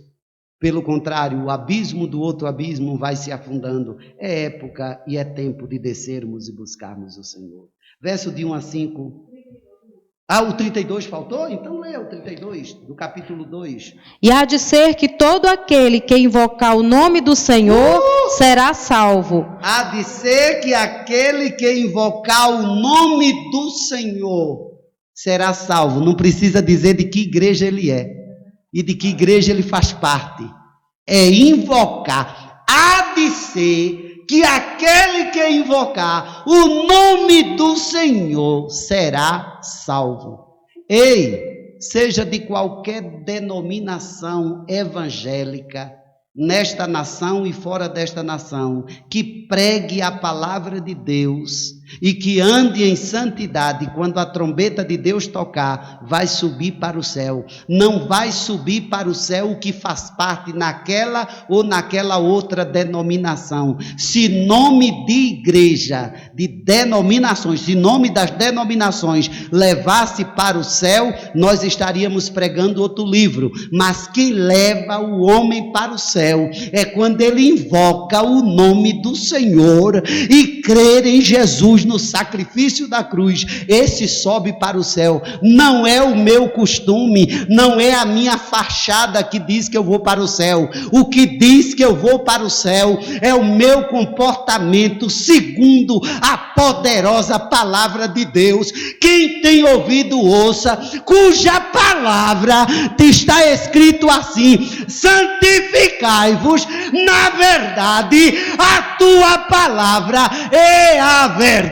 Pelo contrário, o abismo do outro abismo vai se afundando. É época e é tempo de descermos e buscarmos o Senhor. Verso de 1 a 5. O 32 faltou? Então leia o 32 do capítulo 2. E há de ser que todo aquele que invocar o nome do Senhor será salvo. Há de ser que aquele que invocar o nome do Senhor será salvo. Não precisa dizer de que igreja ele é e de que igreja ele faz parte. É invocar. Há de ser que aquele que invocar o nome do Senhor será salvo. Seja de qualquer denominação evangélica, nesta nação e fora desta nação, que pregue a palavra de Deus e que ande em santidade, quando a trombeta de Deus tocar, vai subir para o céu. Não vai subir para o céu o que faz parte naquela ou naquela outra denominação. Se nome de igreja, de denominações, se nome das denominações levasse para o céu, nós estaríamos pregando outro livro. Mas quem leva o homem para o céu é quando ele invoca o nome do Senhor e crer em Jesus no sacrifício da cruz. Esse sobe para o céu. Não é o meu costume, não é a minha fachada que diz que eu vou para o céu. O que diz que eu vou para o céu é o meu comportamento segundo a poderosa palavra de Deus. Quem tem ouvido, ouça, cuja palavra está escrito assim: santificai-vos na verdade, a tua palavra é a verdade.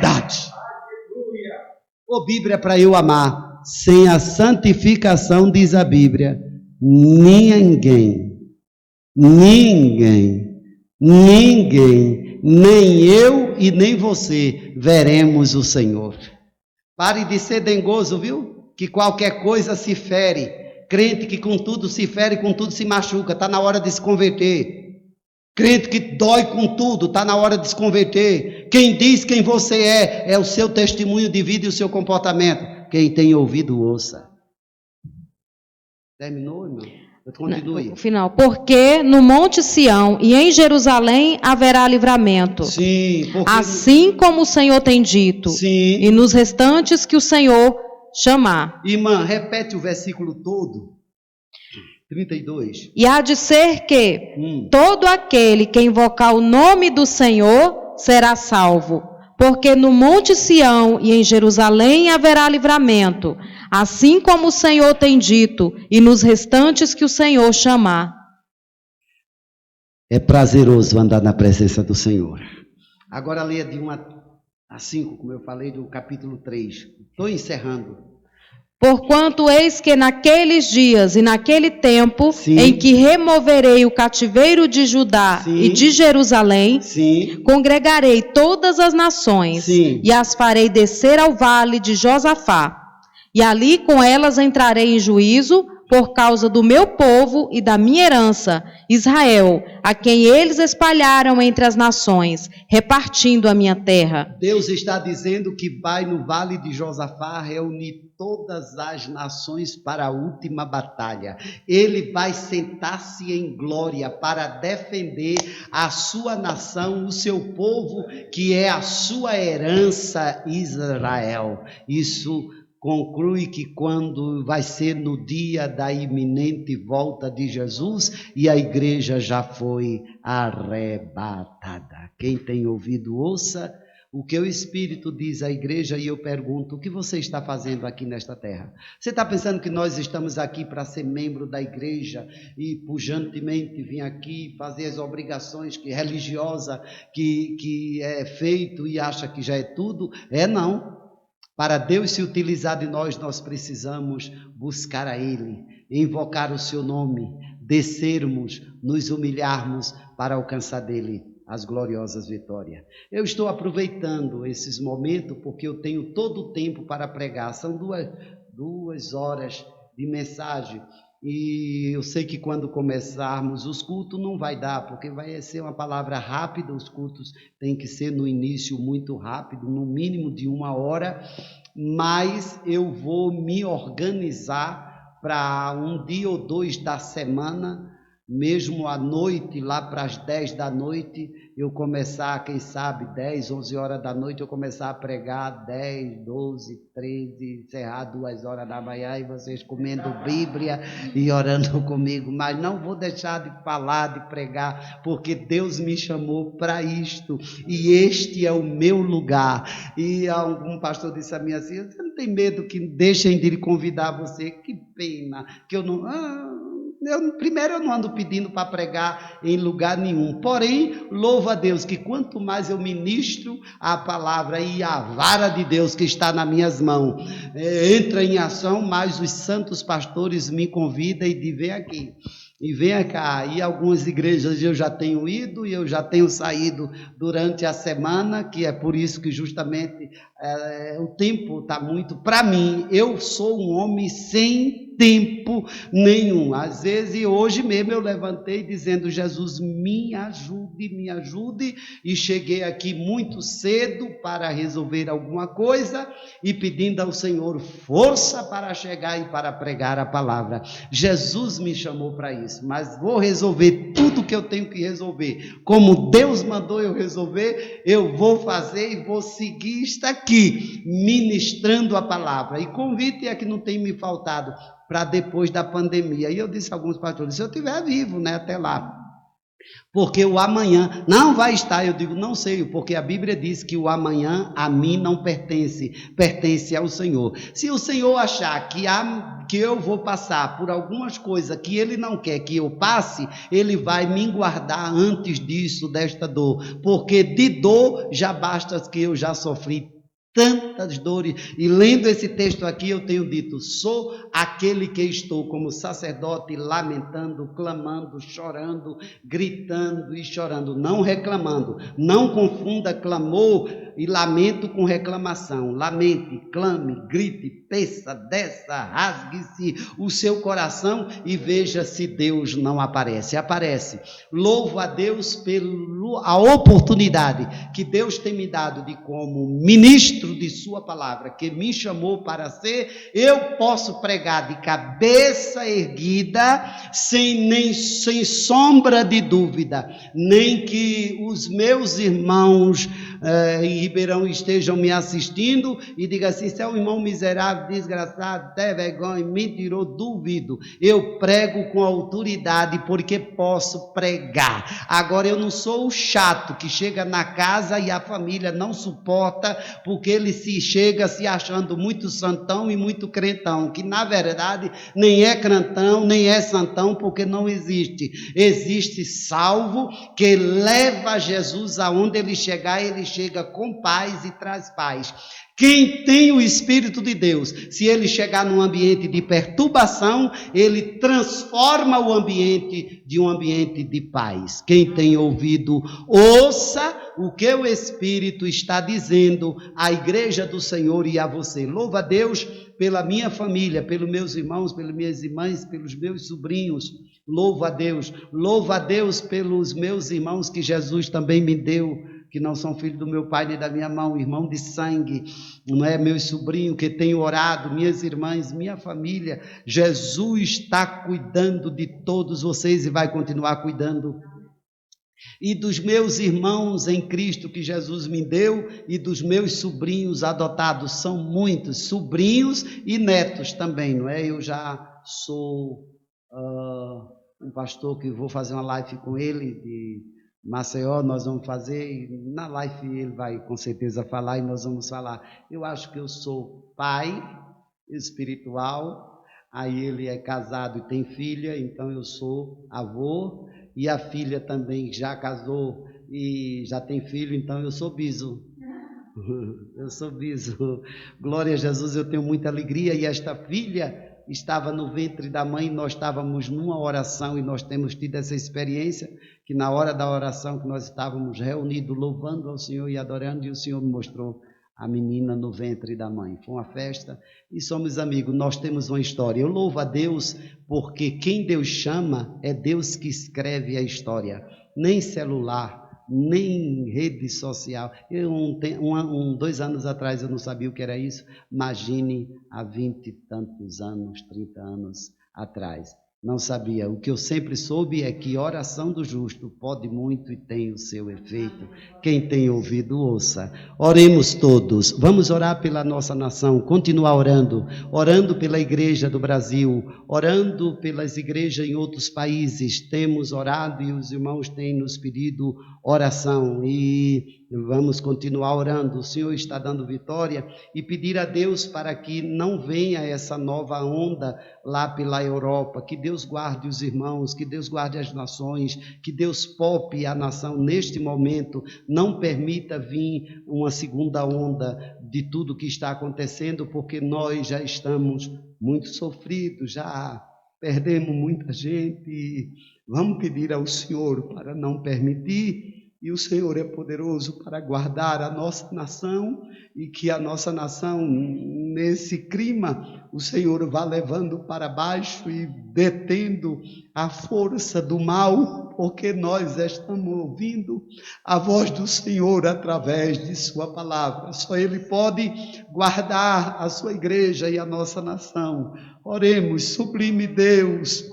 Bíblia para eu amar. Sem a santificação, diz a Bíblia, ninguém ninguém, nem eu e nem você, veremos o Senhor. Pare de ser dengoso, viu? Que qualquer coisa se fere. Crente que com tudo se fere, com tudo se machuca. Está na hora de se converter. Crente que dói com tudo, está na hora de se converter. Quem diz quem você é o seu testemunho de vida e o seu comportamento. Quem tem ouvido, ouça. Terminou, irmão? Continue. O final. Porque no Monte Sião e em Jerusalém haverá livramento. Sim. Assim como o Senhor tem dito. Sim. E nos restantes que o Senhor chamar. Irmã, repete o versículo todo. 32. E há de ser que todo aquele que invocar o nome do Senhor será salvo. Porque no Monte Sião e em Jerusalém haverá livramento, assim como o Senhor tem dito, e nos restantes que o Senhor chamar. É prazeroso andar na presença do Senhor. Agora leia de 1 a 5, como eu falei, do capítulo 3. Estou encerrando. Porquanto eis que naqueles dias e naquele tempo, Sim. em que removerei o cativeiro de Judá Sim. e de Jerusalém, Sim. congregarei todas as nações, Sim. e as farei descer ao vale de Josafá. E ali com elas entrarei em juízo por causa do meu povo e da minha herança, Israel, a quem eles espalharam entre as nações, repartindo a minha terra. Deus está dizendo que vai no vale de Josafá reunir todas as nações para a última batalha. Ele vai sentar-se em glória para defender a sua nação, o seu povo, que é a sua herança, Israel. Isso conclui que quando vai ser no dia da iminente volta de Jesus e a igreja já foi arrebatada. Quem tem ouvido, ouça o que o Espírito diz à igreja, e eu pergunto, o que você está fazendo aqui nesta terra? Você está pensando que nós estamos aqui para ser membro da igreja e pujantemente vir aqui fazer as obrigações religiosas que é feito e acha que já é tudo? Não. Para Deus se utilizar de nós, nós precisamos buscar a Ele, invocar o seu nome, descermos, nos humilharmos para alcançar dele as gloriosas vitórias. Eu estou aproveitando esses momentos porque eu tenho todo o tempo para pregar. São duas horas de mensagem. E eu sei que quando começarmos os cultos não vai dar, porque vai ser uma palavra rápida, os cultos têm que ser no início muito rápido, no mínimo de 1 hora, mas eu vou me organizar para um dia ou 2 da semana, mesmo à noite, lá para as 10 da noite, eu começar, quem sabe, 10, 11 horas da noite, eu começar a pregar 10, 12, 13, encerrar 2 horas da manhã, e vocês comendo Bíblia e orando comigo, mas não vou deixar de falar, de pregar, porque Deus me chamou para isto, e este é o meu lugar. E algum pastor disse a mim assim, você não tem medo que deixem de convidar você? Que pena, que eu não... Primeiro, eu não ando pedindo para pregar em lugar nenhum, porém, louvo a Deus que quanto mais eu ministro a palavra e a vara de Deus que está nas minhas mãos entra em ação, mais os santos pastores me convidam e dizem, vem aqui. E venha cá, e algumas igrejas eu já tenho ido e eu já tenho saído durante a semana, que é por isso que justamente o tempo está muito... Para mim, eu sou um homem sem tempo nenhum. Às vezes, hoje mesmo eu levantei dizendo, Jesus, me ajude, e cheguei aqui muito cedo para resolver alguma coisa e pedindo ao Senhor força para chegar e para pregar a palavra. Jesus me chamou para isso, mas vou resolver tudo que eu tenho que resolver. Como Deus mandou eu resolver, eu vou fazer e vou seguir, está aqui, ministrando a palavra. E convite é que não tem me faltado para depois da pandemia. E eu disse a alguns pastores, se eu estiver vivo, até lá, porque o amanhã não vai estar. Eu digo, não sei, porque a Bíblia diz que o amanhã a mim não pertence, pertence ao Senhor. Se o Senhor achar que eu vou passar por algumas coisas que Ele não quer que eu passe, Ele vai me guardar antes disso, desta dor, porque de dor já basta que eu já sofri tantas dores, e lendo esse texto aqui eu tenho dito, sou aquele que estou como sacerdote lamentando, clamando, chorando, gritando e chorando, não reclamando. Não confunda clamor e lamento com reclamação. Lamente, clame, grite, peça, desça, rasgue-se o seu coração e veja se Deus não aparece. Aparece. Louvo a Deus pela oportunidade que Deus tem me dado de, como ministro de sua palavra, que me chamou para ser, eu posso pregar de cabeça erguida, sem sombra de dúvida, nem que os meus irmãos em Ribeirão estejam me assistindo e digam assim, você é um irmão miserável, desgraçado, até vergonha, mentiroso, duvido. Eu prego com autoridade porque posso pregar. Agora eu não sou o chato que chega na casa e a família não suporta porque ele chega se achando muito santão e muito crentão, que na verdade nem é crentão, nem é santão, porque não existe. Existe salvo que leva Jesus aonde ele chegar, ele chega com paz e traz paz. Quem tem o Espírito de Deus, se ele chegar num ambiente de perturbação, ele transforma o ambiente de um ambiente de paz. Quem tem ouvido, ouça o que o Espírito está dizendo à igreja do Senhor e a você. Louva a Deus pela minha família, pelos meus irmãos, pelas minhas irmãs, pelos meus sobrinhos. Louva a Deus pelos meus irmãos que Jesus também me deu, que não são filhos do meu pai nem da minha mão, irmão de sangue, não é, meus sobrinhos que tenho orado, minhas irmãs, minha família. Jesus está cuidando de todos vocês e vai continuar cuidando. E dos meus irmãos em Cristo que Jesus me deu e dos meus sobrinhos adotados, são muitos, sobrinhos e netos também, não é? Eu já sou um pastor que vou fazer uma live com ele de Maceió, nós vamos fazer, e na live ele vai com certeza falar e nós vamos falar. Eu acho que eu sou pai espiritual, aí ele é casado e tem filha, então eu sou avô, e a filha também já casou e já tem filho, então eu sou biso. Eu sou biso. Glória a Jesus, eu tenho muita alegria, e esta filha estava no ventre da mãe, nós estávamos numa oração e nós temos tido essa experiência, que na hora da oração que nós estávamos reunidos, louvando ao Senhor e adorando, e o Senhor me mostrou a menina no ventre da mãe. Foi uma festa e somos amigos, nós temos uma história. Eu louvo a Deus porque quem Deus chama é Deus que escreve a história, nem celular, nem rede social. Eu, 2 anos atrás eu não sabia o que era isso, imagine há 20 e tantos anos, 30 anos atrás. Não sabia. O que eu sempre soube é que oração do justo pode muito e tem o seu efeito. Quem tem ouvido, ouça. Oremos todos. Vamos orar pela nossa nação, continuar orando pela igreja do Brasil, orando pelas igrejas em outros países. Temos orado e os irmãos têm nos pedido oração e vamos continuar orando. O Senhor está dando vitória e pedir a Deus para que não venha essa nova onda lá pela Europa, que Deus guarde os irmãos, que Deus guarde as nações, que Deus poupe a nação neste momento, não permita vir uma segunda onda de tudo que está acontecendo, porque nós já estamos muito sofridos, já perdemos muita gente. Vamos pedir ao Senhor para não permitir, e o Senhor é poderoso para guardar a nossa nação, e que a nossa nação, nesse clima, o Senhor vá levando para baixo e detendo a força do mal, porque nós estamos ouvindo a voz do Senhor através de sua palavra. Só Ele pode guardar a sua igreja e a nossa nação. Oremos. Sublime Deus,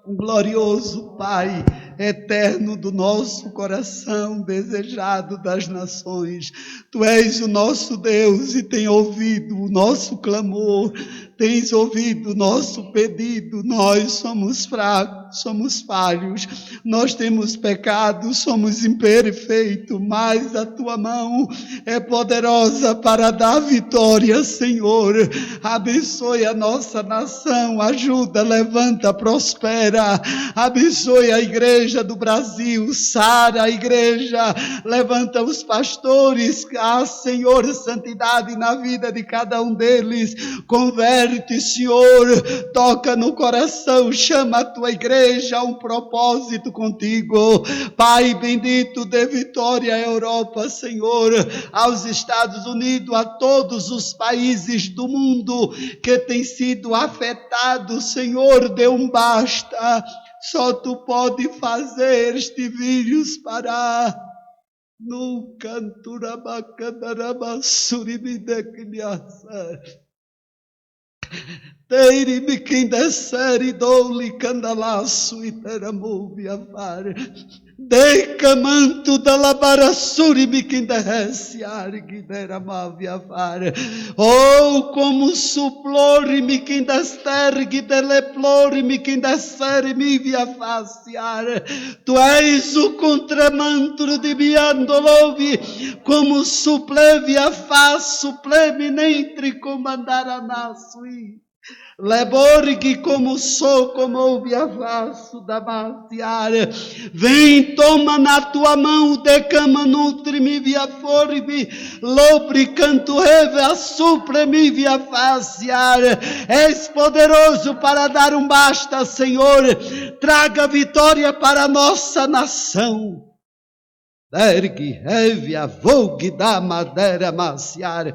glorioso Pai, eterno do nosso coração, desejado das nações, Tu és o nosso Deus e tem ouvido o nosso clamor, tens ouvido o nosso pedido. Nós somos fracos, somos falhos, nós temos pecado, somos imperfeitos, mas a tua mão é poderosa para dar vitória, Senhor. Abençoe a nossa nação, ajuda, levanta, prospera. Abençoe a igreja do Brasil, sara a igreja, levanta os pastores, Senhor, santidade na vida de cada um deles. Converte, Senhor, toca no coração, chama a tua igreja a um propósito contigo. Pai bendito, dê vitória à Europa, Senhor, aos Estados Unidos, a todos os países do mundo que têm sido afetados, Senhor, dê um basta. Só tu pode fazer este vírus parar. No canturabacandarabasuribidecniasa. Teiri mikinda seri doli candalaço e teramoviafar. Deca manto da labarasuri mikinda resiargi deramaviafar. Oh, como suplori mikinda stergi deleplori mikinda seri miviafaciar. Tu és o contramantro de biandolovi, como suplevia faz, suplemi nentre comandar a naçoi. Leborgue como sou, como ouve a vaso da baciara. Vem, toma na tua mão, decama, nutre-me via forbe, lobre, canto, reve, assupre-me via faciara. És poderoso para dar um basta, Senhor. Traga vitória para a nossa nação. Ergue, reve, avogue da madeira maciara.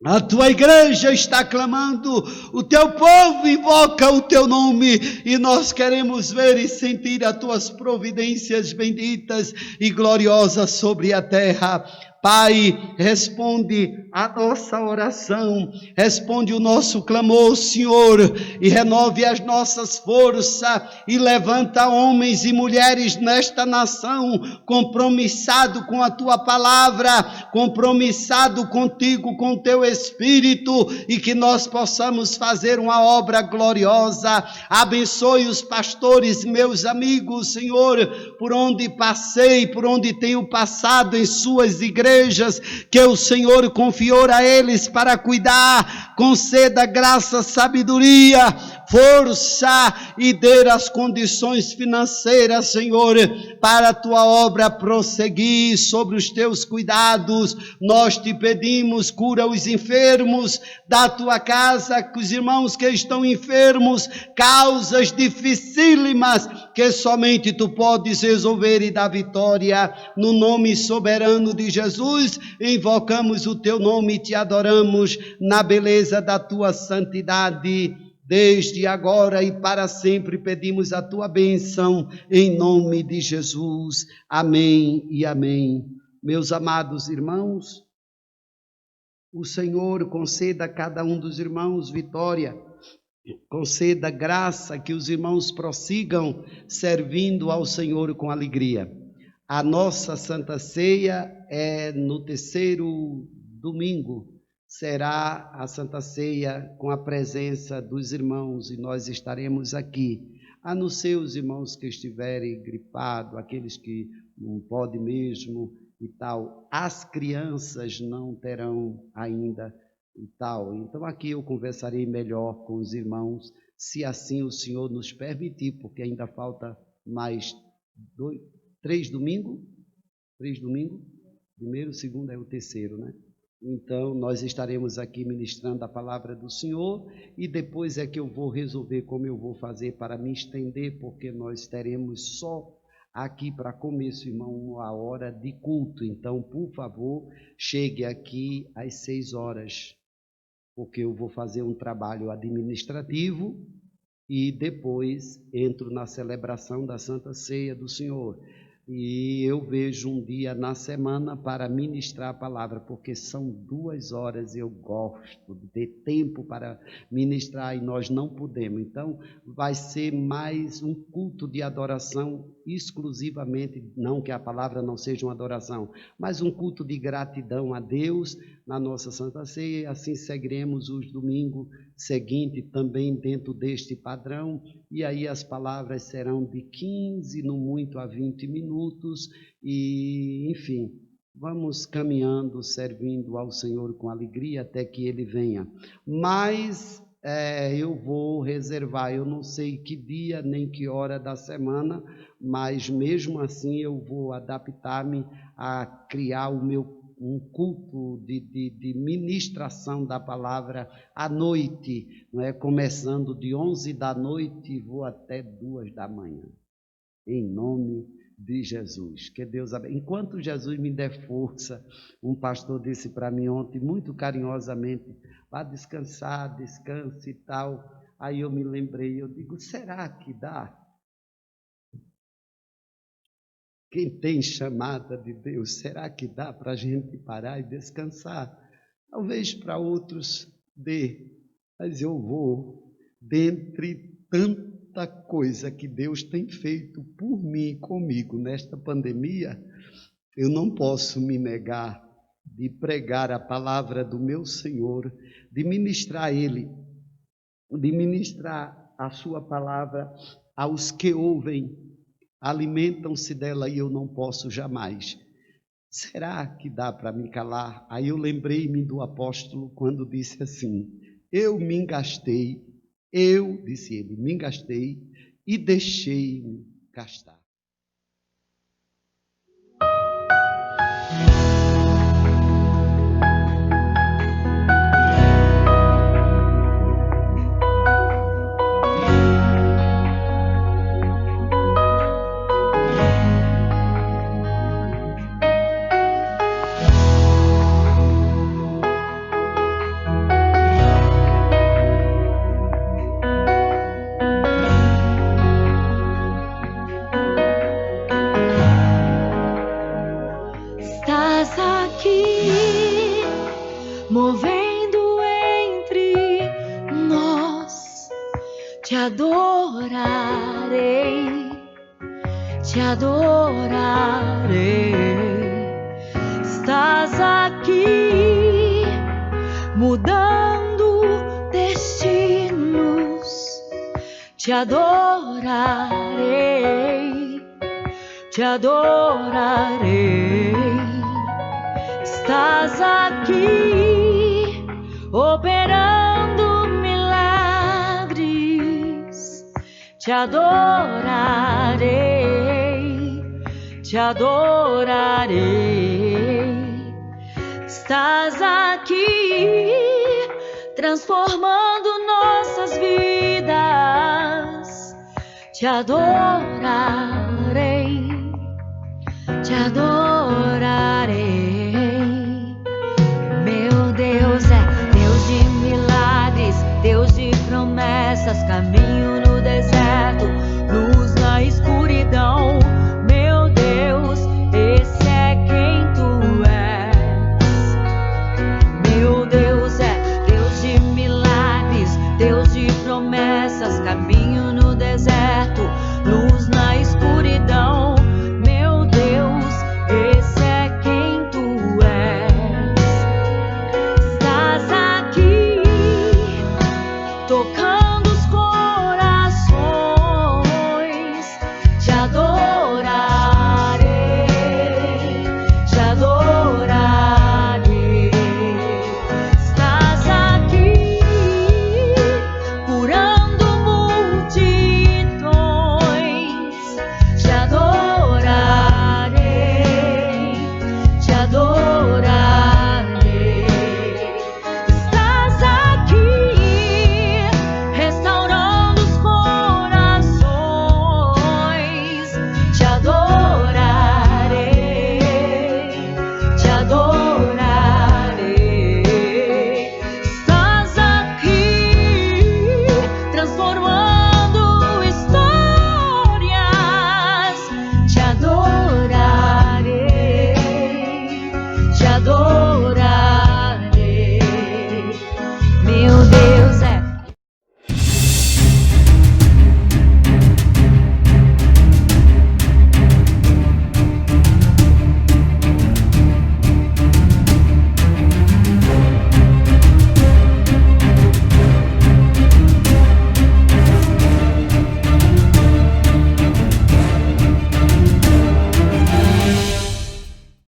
A tua igreja está clamando, o teu povo invoca o teu nome e nós queremos ver e sentir as tuas providências benditas e gloriosas sobre a terra. Pai, responde a nossa oração, responde o nosso clamor, Senhor, e renove as nossas forças e levanta homens e mulheres nesta nação, compromissado com a tua palavra, compromissado contigo, com o teu Espírito, e que nós possamos fazer uma obra gloriosa. Abençoe os pastores, meus amigos, Senhor, por onde passei, por onde tenho passado em suas igrejas, que o Senhor confiou a eles para cuidar. Conceda graça, sabedoria, força e dê as condições financeiras, Senhor, para a tua obra prosseguir sobre os teus cuidados. Nós te pedimos, cura os enfermos da tua casa, que os irmãos que estão enfermos, causas dificílimas que somente tu podes resolver e dar vitória. No nome soberano de Jesus, invocamos o teu nome e te adoramos na beleza da tua santidade. Desde agora e para sempre pedimos a tua bênção, em nome de Jesus. Amém e amém. Meus amados irmãos, o Senhor conceda a cada um dos irmãos vitória, conceda graça, que os irmãos prossigam servindo ao Senhor com alegria. A nossa Santa Ceia é no terceiro domingo. Será a Santa Ceia com a presença dos irmãos e nós estaremos aqui, a não ser os irmãos que estiverem gripados, aqueles que não podem mesmo e tal. As crianças não terão ainda e tal. Então aqui eu conversarei melhor com os irmãos, se assim o Senhor nos permitir, porque ainda falta mais 3 domingos. 3 domingos? Primeiro, segundo é o terceiro, né? Então, nós estaremos aqui ministrando a palavra do Senhor e depois é que eu vou resolver como eu vou fazer para me estender, porque nós teremos só aqui para começo, irmão, a hora de culto. Então, por favor, chegue aqui às 6 horas, porque eu vou fazer um trabalho administrativo e depois entro na celebração da Santa Ceia do Senhor. E eu vejo um dia na semana para ministrar a palavra, porque são 2 horas, eu gosto de ter tempo para ministrar e nós não podemos. Então, vai ser mais um culto de adoração exclusivamente, não que a palavra não seja uma adoração, mas um culto de gratidão a Deus na nossa Santa Ceia, e assim seguiremos os domingos seguintes também dentro deste padrão, e aí as palavras serão de 15, no muito, a 20 minutos, e enfim, vamos caminhando, servindo ao Senhor com alegria até que Ele venha. Mas eu vou reservar, eu não sei que dia nem que hora da semana, mas mesmo assim eu vou adaptar-me a criar um culto de ministração da palavra à noite, não é? Começando de 11 da noite e vou até 2 da manhã, em nome de Jesus. Que Deus abençoe. Enquanto Jesus me der força, um pastor disse para mim ontem, muito carinhosamente, vá descansar, descanse e tal. Aí eu me lembrei, eu digo, será que dá? Quem tem chamada de Deus, será que dá para a gente parar e descansar? Talvez para outros dê, mas eu vou, dentre tanta coisa que Deus tem feito por mim e comigo nesta pandemia, eu não posso me negar de pregar a palavra do meu Senhor, de ministrar a Ele, de ministrar a sua palavra aos que ouvem, alimentam-se dela e eu não posso jamais. Será que dá para me calar? Aí eu lembrei-me do apóstolo quando disse assim, disse ele, me engastei e deixei-me gastar. Movendo entre nós, te adorarei, te adorarei. Estás aqui, mudando destinos, te adorarei, te adorarei. Estás aqui, operando milagres, te adorarei, te adorarei. Estás aqui, transformando nossas vidas, te adorarei, te adorarei. Meu Deus é Deus de milagres, Deus de promessas, caminho no deserto, luz na escuridão. Meu Deus, esse é quem tu és. Meu Deus é Deus de milagres, Deus de promessas, caminho no deserto, luz na escuridão. Meu Deus, esse é quem tu és. Estás aqui, tocando os corações, te adorarei, te adorarei. Estás aqui, curando multidões, te adorarei, te adorarei. Estás aqui, restaurando os corações, te adorarei, te adorarei. Estás aqui, transformando histórias, te adorarei.